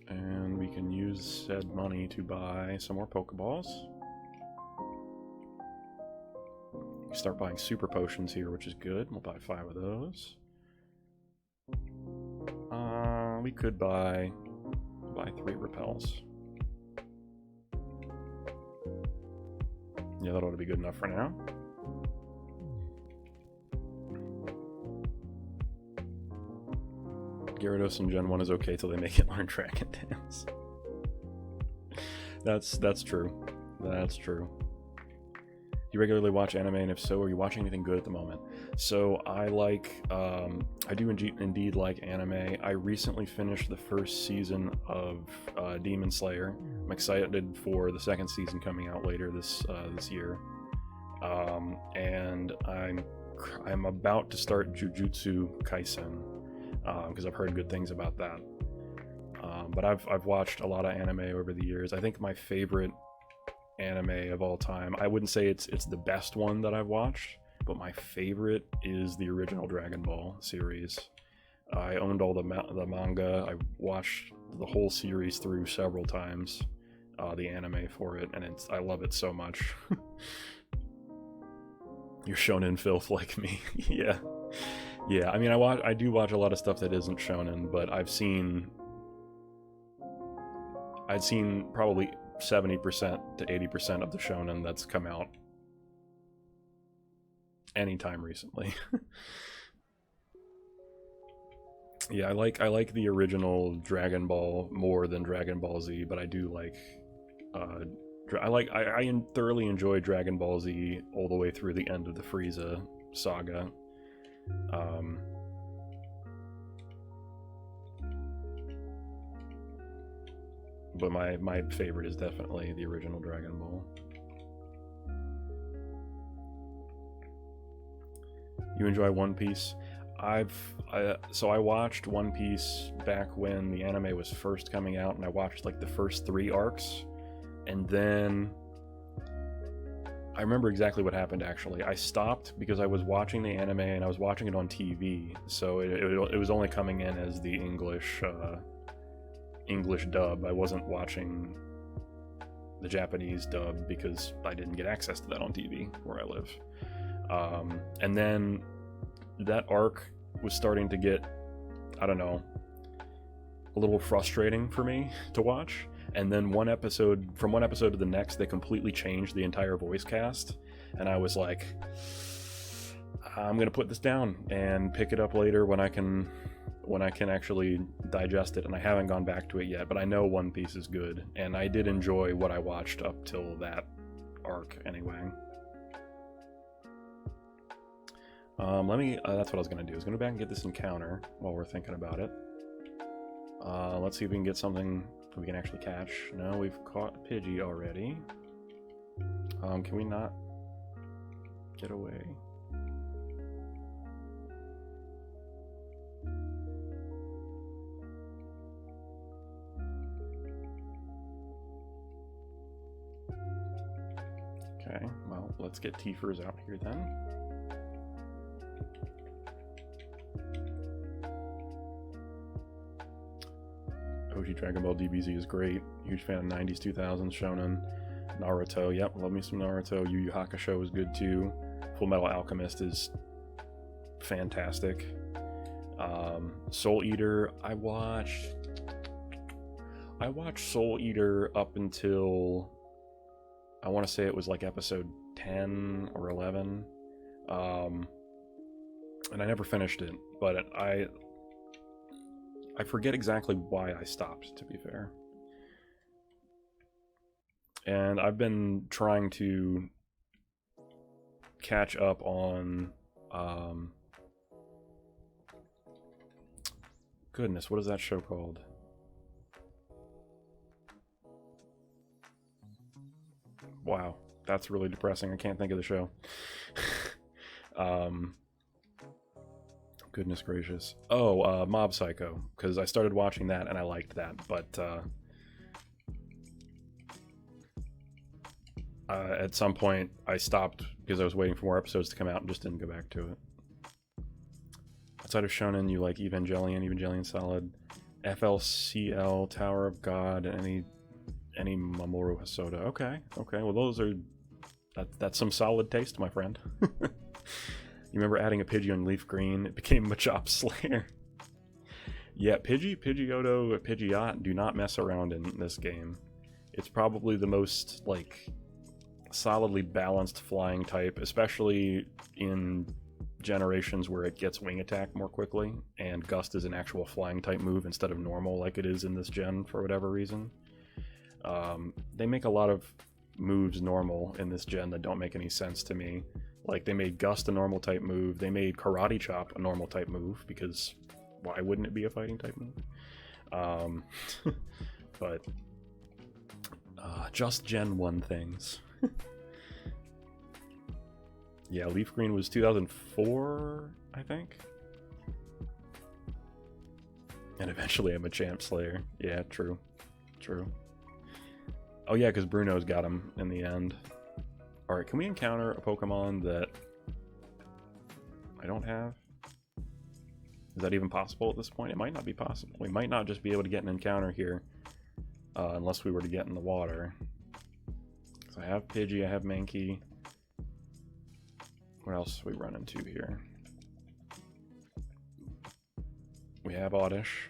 Speaker 1: And we can use said money to buy some more Pokeballs. We start buying super potions here, which is good. We'll buy 5 of those. We could buy 3 repels. Yeah, that ought to be good enough for now. Gyarados in Gen 1 is okay till they make it learn Dragon Dance. That's true. That's true. You regularly watch anime, and if so, are you watching anything good at the moment? So I do indeed like anime. I recently finished the first season of Demon Slayer. I'm excited for the second season coming out later this year. And I'm about to start Jujutsu Kaisen because I've heard good things about that. But I've watched a lot of anime over the years. I think my favorite anime of all time, I wouldn't say it's the best one that I've watched, but my favorite is the original Dragon Ball series. I owned all the manga. I watched the whole series through several times. the anime for it, and I love it so much. You're shonen filth like me. Yeah. Yeah, I mean, I do watch a lot of stuff that isn't shonen, but I'd seen probably 70% to 80% of the shonen that's come out anytime recently. Yeah, I like the original Dragon Ball more than Dragon Ball Z, but I do like I thoroughly enjoy Dragon Ball Z all the way through the end of the Frieza saga. But my favorite is definitely the original Dragon Ball. You enjoy One Piece? So I watched One Piece back when the anime was first coming out, and I watched like the first 3 arcs, and then I remember exactly what happened. Actually, I stopped because I was watching the anime and I was watching it on TV, so it was only coming in as the English dub. I wasn't watching the Japanese dub because I didn't get access to that on TV where I live. And then that arc was starting to get, I don't know, a little frustrating for me to watch. And then from one episode to the next, they completely changed the entire voice cast, and I was like, I'm gonna put this down and pick it up later when I can actually digest it. And I haven't gone back to it yet, but I know One Piece is good, and I did enjoy what I watched up till that arc anyway. That's what I was gonna do. I was gonna go back and get this encounter while we're thinking about it. Let's see if we can get something we can actually catch. No, we've caught a Pidgey already. Can we not get away? Okay, well, let's get Tiefers out here then. OG Dragon Ball DBZ is great. Huge fan of 90s, 2000s shonen. Naruto, yep, love me some Naruto. Yu Yu Hakusho is good too. Full Metal Alchemist is fantastic. Soul Eater, I watched Soul Eater up until, I want to say it was like episode 10 or 11. And I never finished it, but I forget exactly why I stopped, to be fair. And I've been trying to catch up on, goodness, what is that show called? Wow, that's really depressing. I can't think of the show. Goodness gracious. Oh, Mob Psycho, because I started watching that and I liked that, but at some point I stopped because I was waiting for more episodes to come out and just didn't go back to it. Outside of shonen, you like Evangelion Solid, FLCL, Tower of God, and any Mamoru Hosoda. Okay, well that's some solid taste, my friend. You remember adding a Pidgey on Leaf Green? It became Machop Slayer. Yeah, Pidgeotto, Pidgeot do not mess around in this game. It's probably the most, like, solidly balanced flying type, especially in generations where it gets wing attack more quickly, and Gust is an actual flying type move instead of normal like it is in this gen for whatever reason. They make a lot of moves normal in this gen that don't make any sense to me. Like, they made Gust a normal type move, they made Karate Chop a normal type move, because why wouldn't it be a fighting type move? But just Gen 1 things. Yeah, Leaf Green was 2004, I think. And eventually I'm a Champ Slayer. Yeah, true. Oh yeah, because Bruno's got him in the end. Alright, can we encounter a Pokemon that I don't have? Is that even possible at this point? It might not be possible. We might not just be able to get an encounter here unless we were to get in the water. So I have Pidgey, I have Mankey. What else do we run into here? We have Oddish.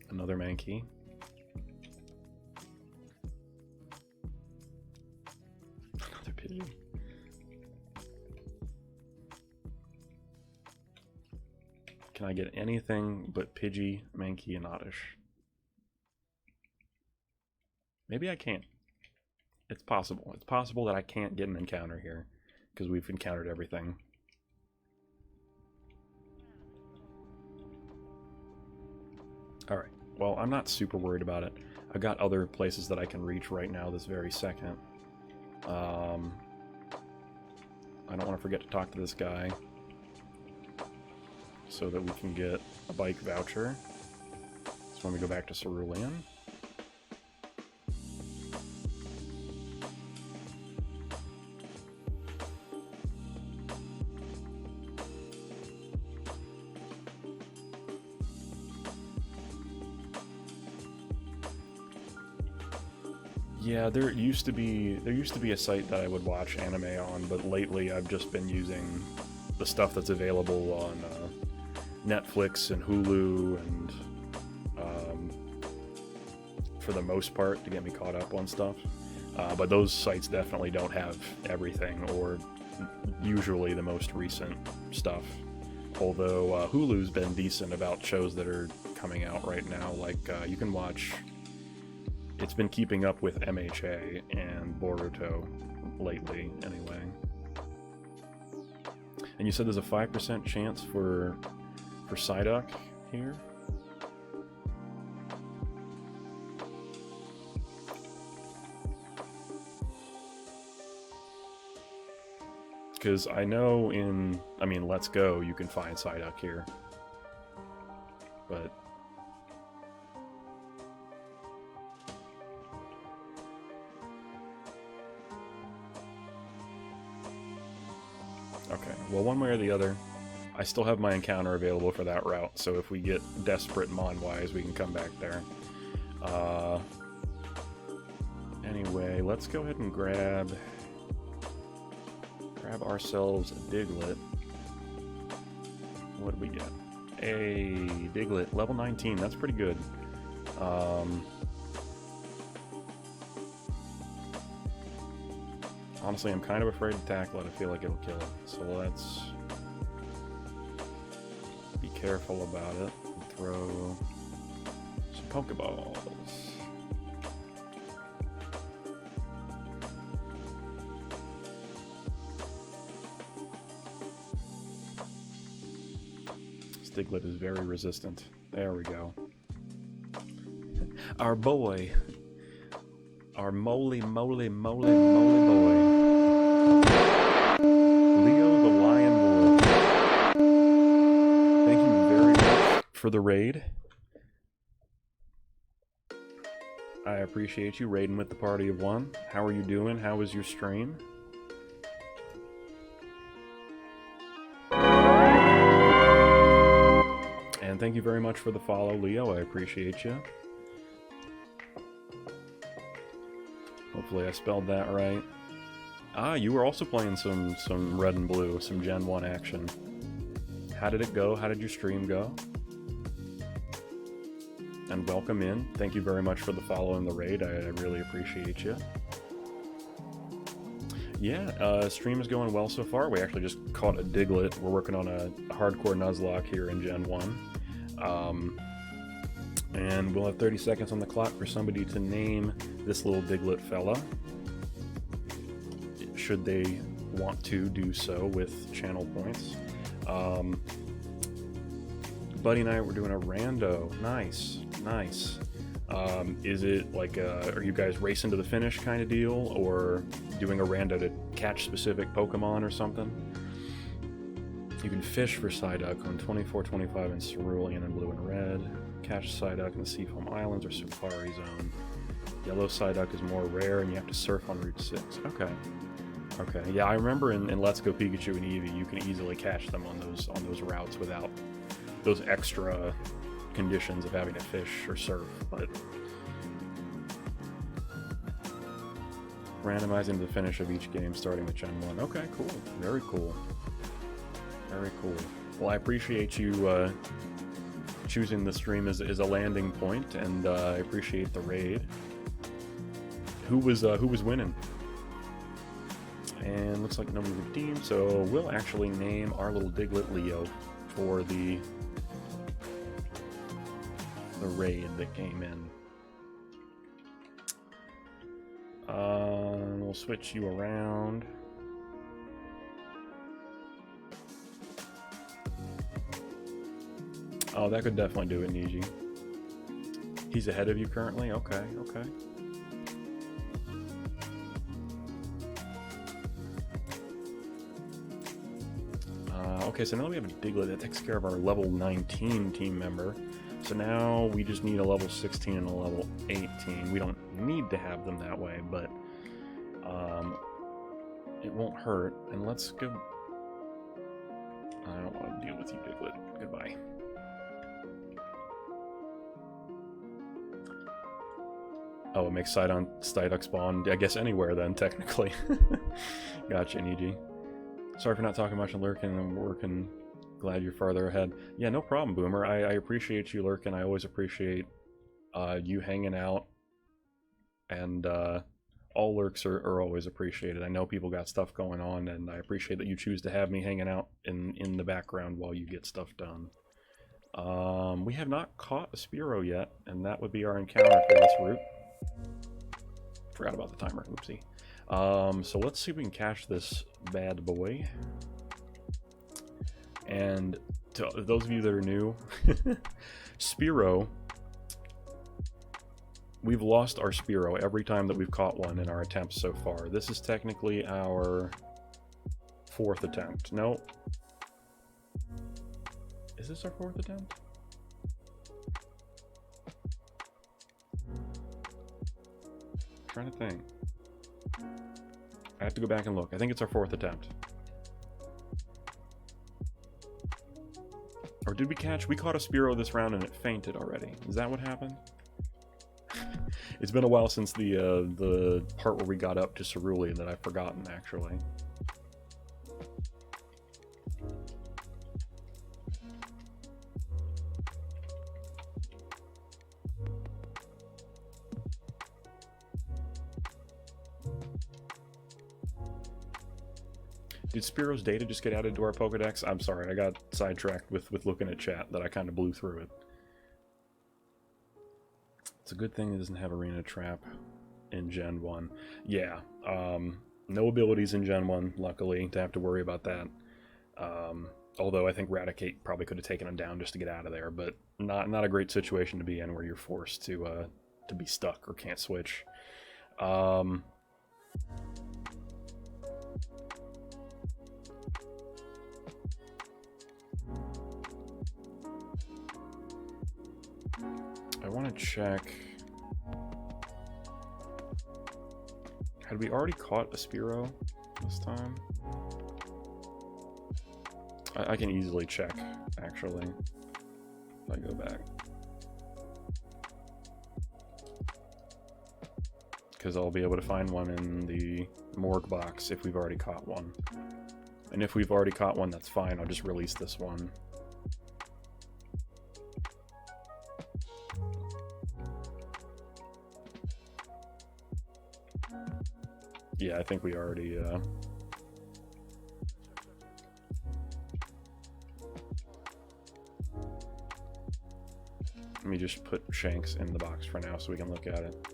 Speaker 1: Another Mankey. Another Pidgey. Can I get anything but Pidgey, Mankey, and Oddish? Maybe I can't. It's possible. It's possible that I can't get an encounter here, because we've encountered everything. Alright, well, I'm not super worried about it. I've got other places that I can reach right now this very second. I don't want to forget to talk to this guy, so that we can get a bike voucher. So when we go back to Cerulean. Yeah, there used to be a site that I would watch anime on, but lately I've just been using the stuff that's available on Netflix and Hulu, and for the most part to get me caught up on stuff. But those sites definitely don't have everything, or usually the most recent stuff. Although Hulu's been decent about shows that are coming out right now. Like you can watch. It's been keeping up with MHA and Boruto lately, anyway. And you said there's a 5% chance for Psyduck here? Because I know Let's Go, you can find Psyduck here. But okay, well, one way or the other, I still have my encounter available for that route, so if we get desperate Mon-wise, we can come back there. Anyway, let's go ahead and grab ourselves a Diglett. What do we get? A Diglett, level 19, that's pretty good. Honestly, I'm kind of afraid to tackle it. I feel like it'll kill it. So let's be careful about it and throw some Pokeballs. Diglett is very resistant. There we go. Our boy. Our moly boy. Leo the Lion Boy. Thank you very much for the raid. I appreciate you raiding with the party of one. How are you doing? How was your stream? And thank you very much for the follow, Leo. I appreciate you. Hopefully I spelled that right. Ah, you were also playing some red and blue, some Gen 1 action. How did it go? How did your stream go? And welcome in. Thank you very much for the follow and the raid. I really appreciate you. Yeah, stream is going well so far. We actually just caught a Diglett. We're working on a hardcore Nuzlocke here in Gen 1. And we'll have 30 seconds on the clock for somebody to name this little Diglett fella, should they want to do so with channel points. Buddy and I were doing a rando. Nice. Is it like are you guys racing to the finish kind of deal, or doing a rando to catch specific Pokemon or something? You can fish for Psyduck on 24-25 in Cerulean and Blue and Red. Catch Psyduck in the Seafoam Islands or Safari Zone. Yellow Psyduck is more rare, and you have to surf on Route 6. Okay. Yeah, I remember in Let's Go Pikachu and Eevee, you can easily catch them on those routes without those extra conditions of having to fish or surf, but randomizing the finish of each game starting with Gen 1. Okay, cool. Very cool. Very cool. Well, I appreciate you choosing the stream as a landing point, and I appreciate the raid. Who was winning? And looks like nobody redeemed, so we'll actually name our little Diglett Leo for the raid that came in. We'll switch you around. Oh, that could definitely do it, Niji. He's ahead of you currently? Okay, okay. Okay, so now we have a Diglett that takes care of our level 19 team member. So now we just need a level 16 and a level 18. We don't need to have them that way, but it won't hurt. And let's go... I don't want to deal with you, Diglett. Goodbye. Oh, it makes Psyduck spawn, I guess, anywhere then, technically. Gotcha, Niji. Sorry for not talking much and lurking and working. Glad you're farther ahead. Yeah, no problem, Boomer. I appreciate you lurking. I always appreciate you hanging out. And all lurks are always appreciated. I know people got stuff going on, and I appreciate that you choose to have me hanging out in the background while you get stuff done. We have not caught a Spearow yet, and that would be our encounter for this route. Forgot about the timer. Oopsie. So let's see if we can catch this bad boy. And to those of you that are new, Spearow, we've lost our Spearow every time that we've caught one in our attempts so far. This is technically our 4th attempt. No. Is this our 4th attempt? I'm trying to think. I have to go back and look. I think it's our 4th attempt. Or did we catch? We caught a Spearow this round and it fainted already. Is that what happened? It's been a while since the part where we got up to Cerulean that I've forgotten, actually. Did Spearow's data just get added to our Pokedex? I'm sorry, I got sidetracked with looking at chat that I kind of blew through it. It's a good thing it doesn't have Arena Trap in Gen 1. Yeah, no abilities in Gen 1, luckily, to have to worry about that. Although I think Raticate probably could have taken him down just to get out of there, but not a great situation to be in where you're forced to be stuck or can't switch. I want to check. Had we already caught a Spearow this time? I can easily check, actually, if I go back. Because I'll be able to find one in the morgue box if we've already caught one. And if we've already caught one, that's fine. I'll just release this one. Yeah, I think we already, let me just put Shanks in the box for now so we can look at it.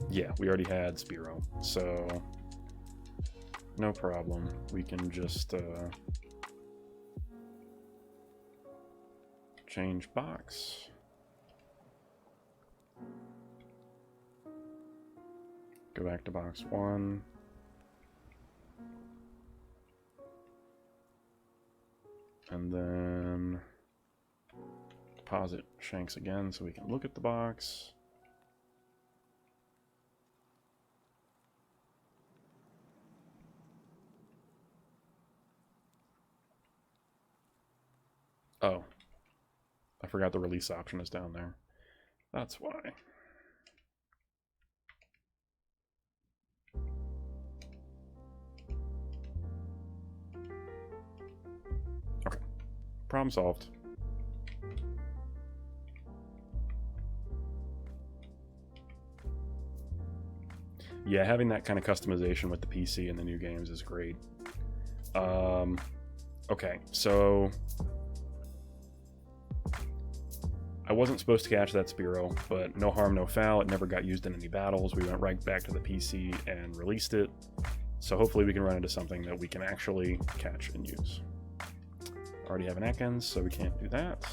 Speaker 1: Yeah, we already had Spearow, so no problem. We can just change box. Go back to box 1. And then deposit Shanks again so we can look at the box. Oh. I forgot the release option is down there. That's why. Okay. Problem solved. Yeah, having that kind of customization with the PC in the new games is great. Okay, so I wasn't supposed to catch that Spearow, but no harm, no foul. It never got used in any battles. We went right back to the PC and released it. So hopefully we can run into something that we can actually catch and use. Already have an Ekans, so we can't do that.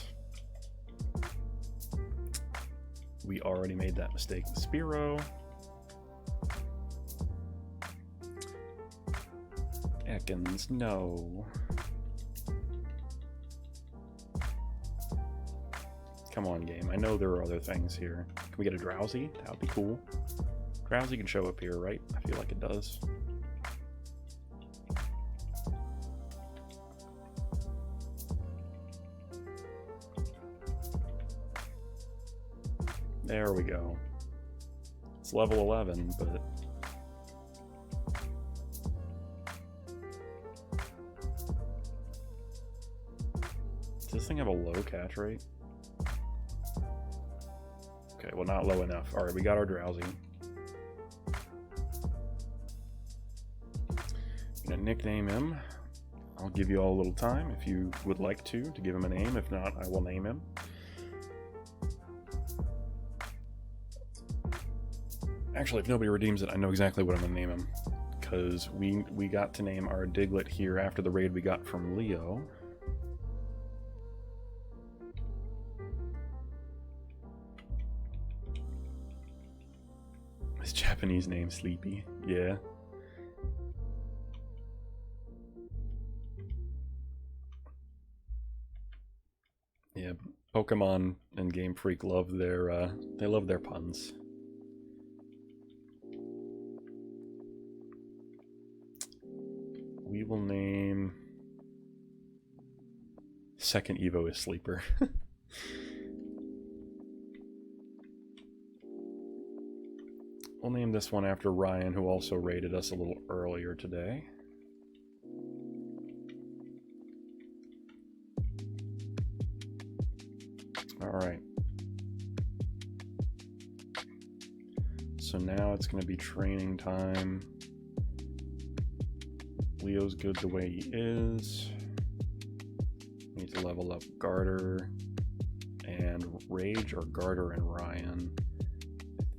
Speaker 1: We already made that mistake with Spearow. Ekans, no. Come on, game. I know there are other things here. Can we get a Drowsy? That would be cool. Drowsy can show up here, right? I feel like it does. There we go. It's level 11, but... Does this thing have a low catch rate? Okay, well, not low enough. Alright, we got our Drowsy. I'm gonna nickname him. I'll give you all a little time if you would like to give him a name. If not, I will name him. Actually, if nobody redeems it, I know exactly what I'm gonna name him. Because we got to name our Diglett here after the raid we got from Leo. His Japanese name, Sleepy. Yeah. Yeah, Pokemon and Game Freak love their they love their puns. We will name second Evo is Sleeper. We'll name this one after Ryan, who also raided us a little earlier today. Alright. So now it's going to be training time. Leo's good the way he is. We need to level up Garter and Rage, or Garter and Ryan.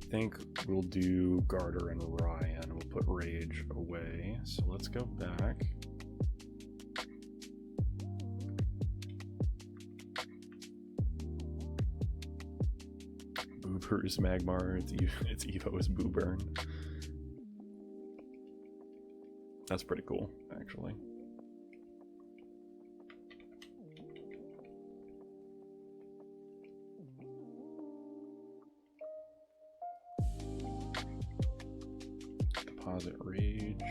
Speaker 1: I think we'll do Garter and Ryan. We'll put Rage away. So let's go back. Boober's Magmar. It's Evo's Booburn. That's pretty cool, actually. Deposit Rage.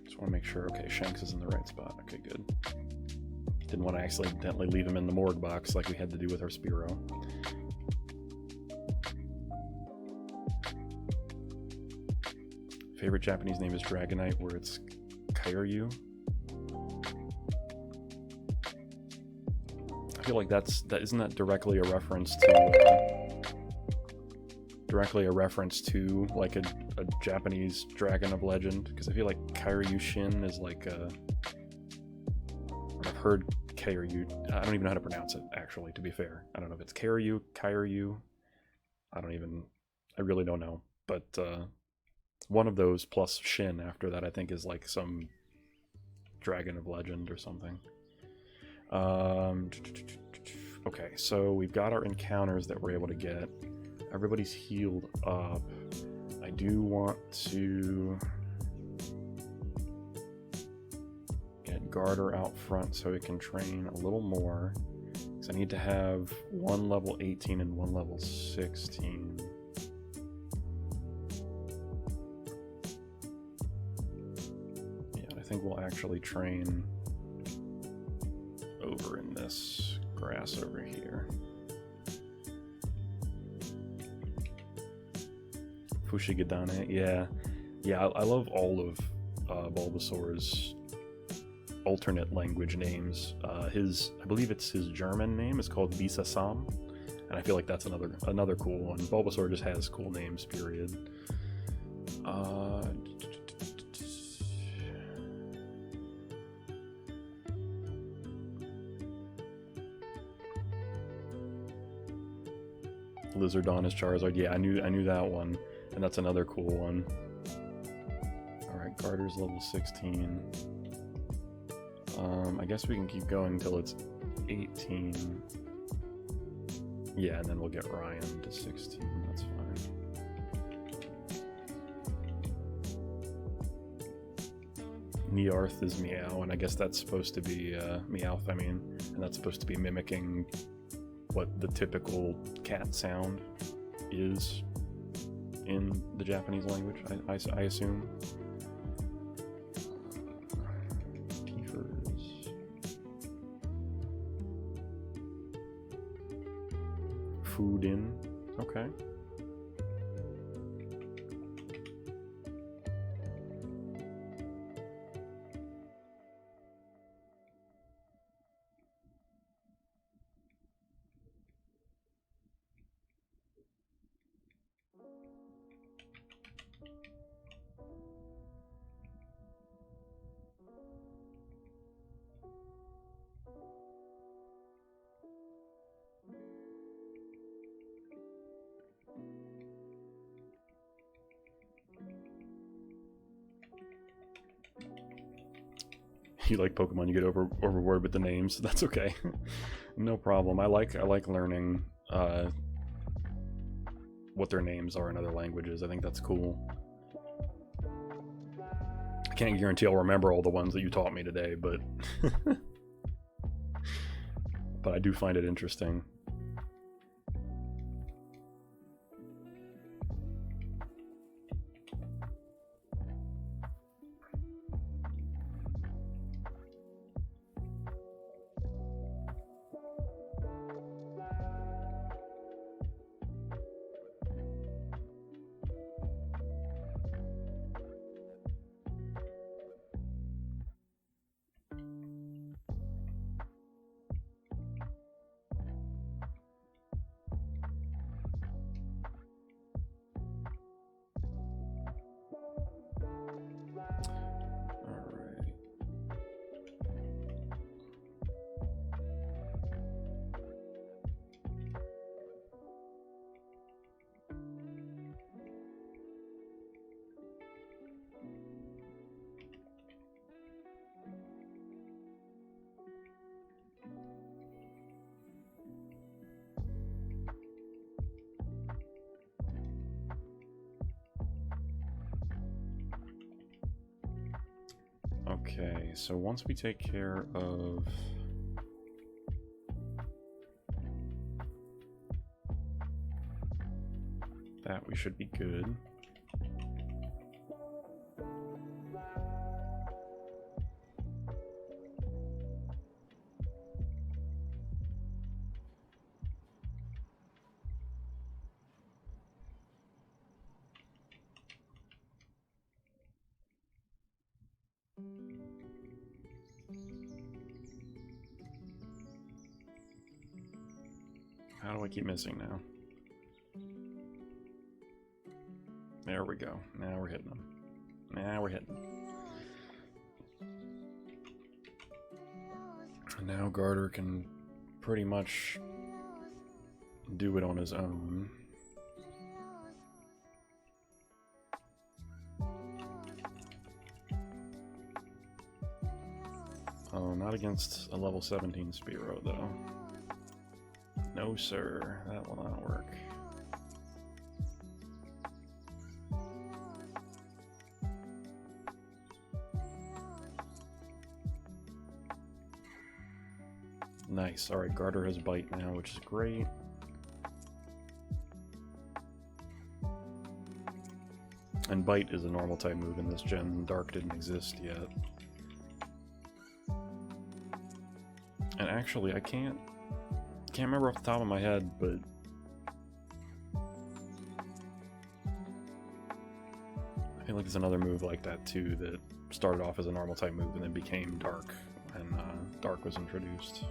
Speaker 1: Just want to make sure, okay, Shanks is in the right spot. Okay, good. Didn't want to accidentally leave him in the morgue box like we had to do with our Spearow. Favorite Japanese name is Dragonite, where it's Kairyu. I feel like isn't that directly a reference to like a Japanese dragon of legend? Because I feel like Kairyu Shin is like a... I've heard Kairyu. I don't even know how to pronounce it, actually, to be fair. I don't know if it's Kairyu. I really don't know. But one of those plus Shin after that, I think, is like some dragon of legend or something. Okay, so we've got our encounters that we're able to get. Everybody's healed up. I do want to get Garter out front so he can train a little more. Because I need to have one level 18 and one level 16. Yeah, I think we'll actually train over in this grass over here. Fushigadane, yeah. Yeah, I love all of Bulbasaur's alternate language names. I believe it's his German name is called Bisasam, and I feel like that's another cool one. Bulbasaur just has cool names, period. Lizardon is Charizard. Yeah, I knew that one, and that's another cool one. All right, Garter's level 16. I guess we can keep going until it's 18. Yeah, and then we'll get Ryan to 16. That's fine. Nearth is Meow, and I guess that's supposed to be Meowth. I mean, and that's supposed to be mimicking what the typical cat sound is in the Japanese language. I assume. Food in. Okay. You like Pokemon, you get overboard with the names. That's okay. No problem. I like learning what their names are in other languages. I think that's cool. I can't guarantee I'll remember all the ones that you taught me today, but but I do find it interesting. Okay, so once we take care of that, we should be good. How do I keep missing now? There we go. Now we're hitting them. Now we're hitting them. And now Garter can pretty much do it on his own. Oh, not against a level 17 Spearow, though. No, sir. That will not work. Nice. Alright, Garter has Bite now, which is great. And Bite is a normal type move in this gen. Dark didn't exist yet. And actually, I can't remember off the top of my head, but I feel like there's another move like that too that started off as a normal type move and then became Dark when Dark was introduced.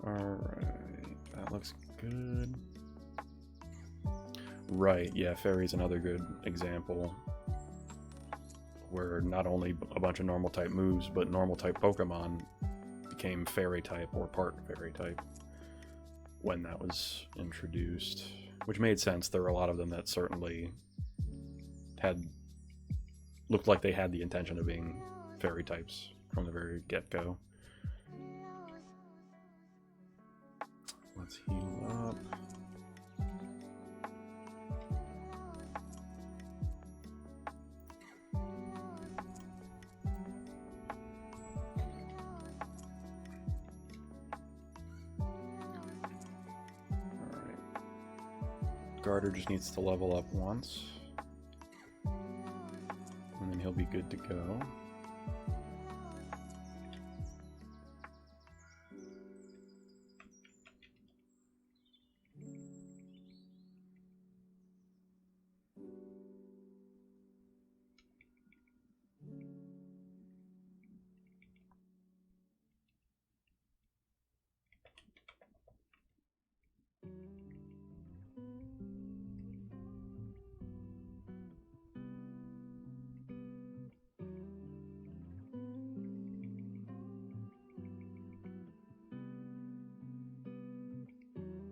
Speaker 1: Alright, that looks good. Right, yeah, Fairy's another good example where not only a bunch of normal type moves, but normal type Pokemon became Fairy type or part Fairy type when that was introduced, which made sense. There were a lot of them that certainly looked like they had the intention of being Fairy types from the very get-go. Let's heal up. Alright. Garter just needs to level up once. And then he'll be good to go.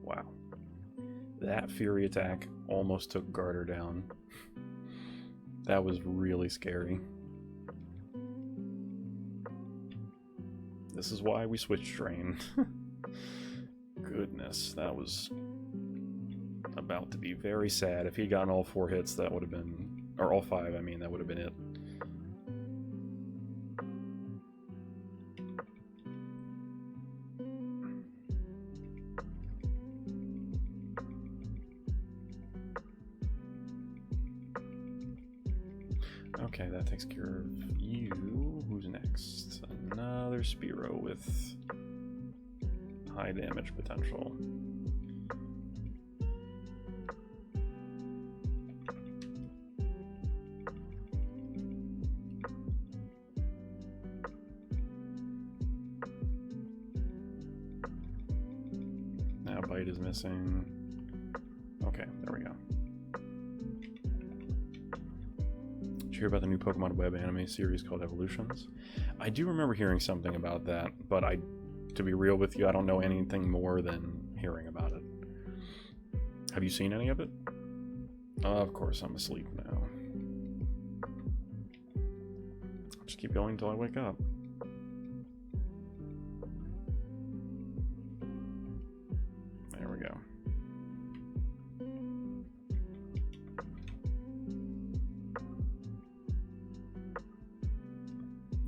Speaker 1: Wow. That Fury attack almost took Garter down. That was really scary. This is why we switched Drain. Goodness, that was about to be very sad. If he'd gotten all 4 hits, that would have been... or all 5, I mean, that would have been it. Okay, that takes care of you. Who's next? Another Spearow with high damage potential. Now Bite is missing. Okay, there we go. Did you hear about the new Pokemon web anime series called Evolutions? I do remember hearing something about that, but to be real with you, I don't know anything more than hearing about it. Have you seen any of it? Of course, I'm asleep now. I'll just keep going until I wake up. There we go.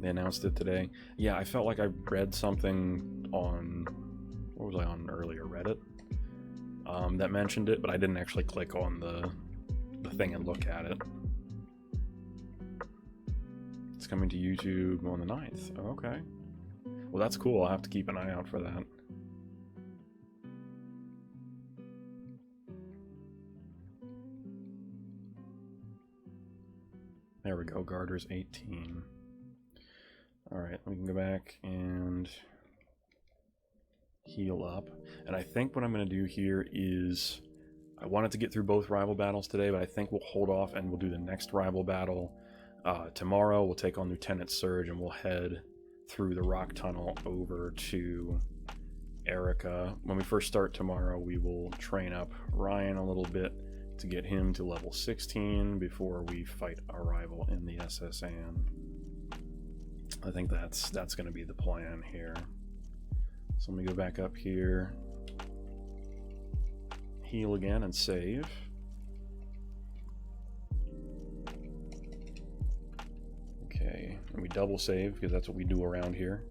Speaker 1: They announced it today. Yeah, I felt like I read something on... what was I on earlier? Reddit? That mentioned it, but I didn't actually click on the thing and look at it. It's coming to YouTube on the 9th. Oh, okay. Well, that's cool. I'll have to keep an eye out for that. There we go. Garter's 18. Alright, we can go back and heal up. And I think what I'm going to do here is... I wanted to get through both rival battles today, but I think we'll hold off and we'll do the next rival battle tomorrow. We'll take on Lieutenant Surge and we'll head through the rock tunnel over to Erica. When we first start tomorrow, we will train up Ryan a little bit to get him to level 16 before we fight our rival in the SSN. I think that's going to be the plan here. So let me go back up here. heal again and save. Okay, and we double save because that's what we do around here.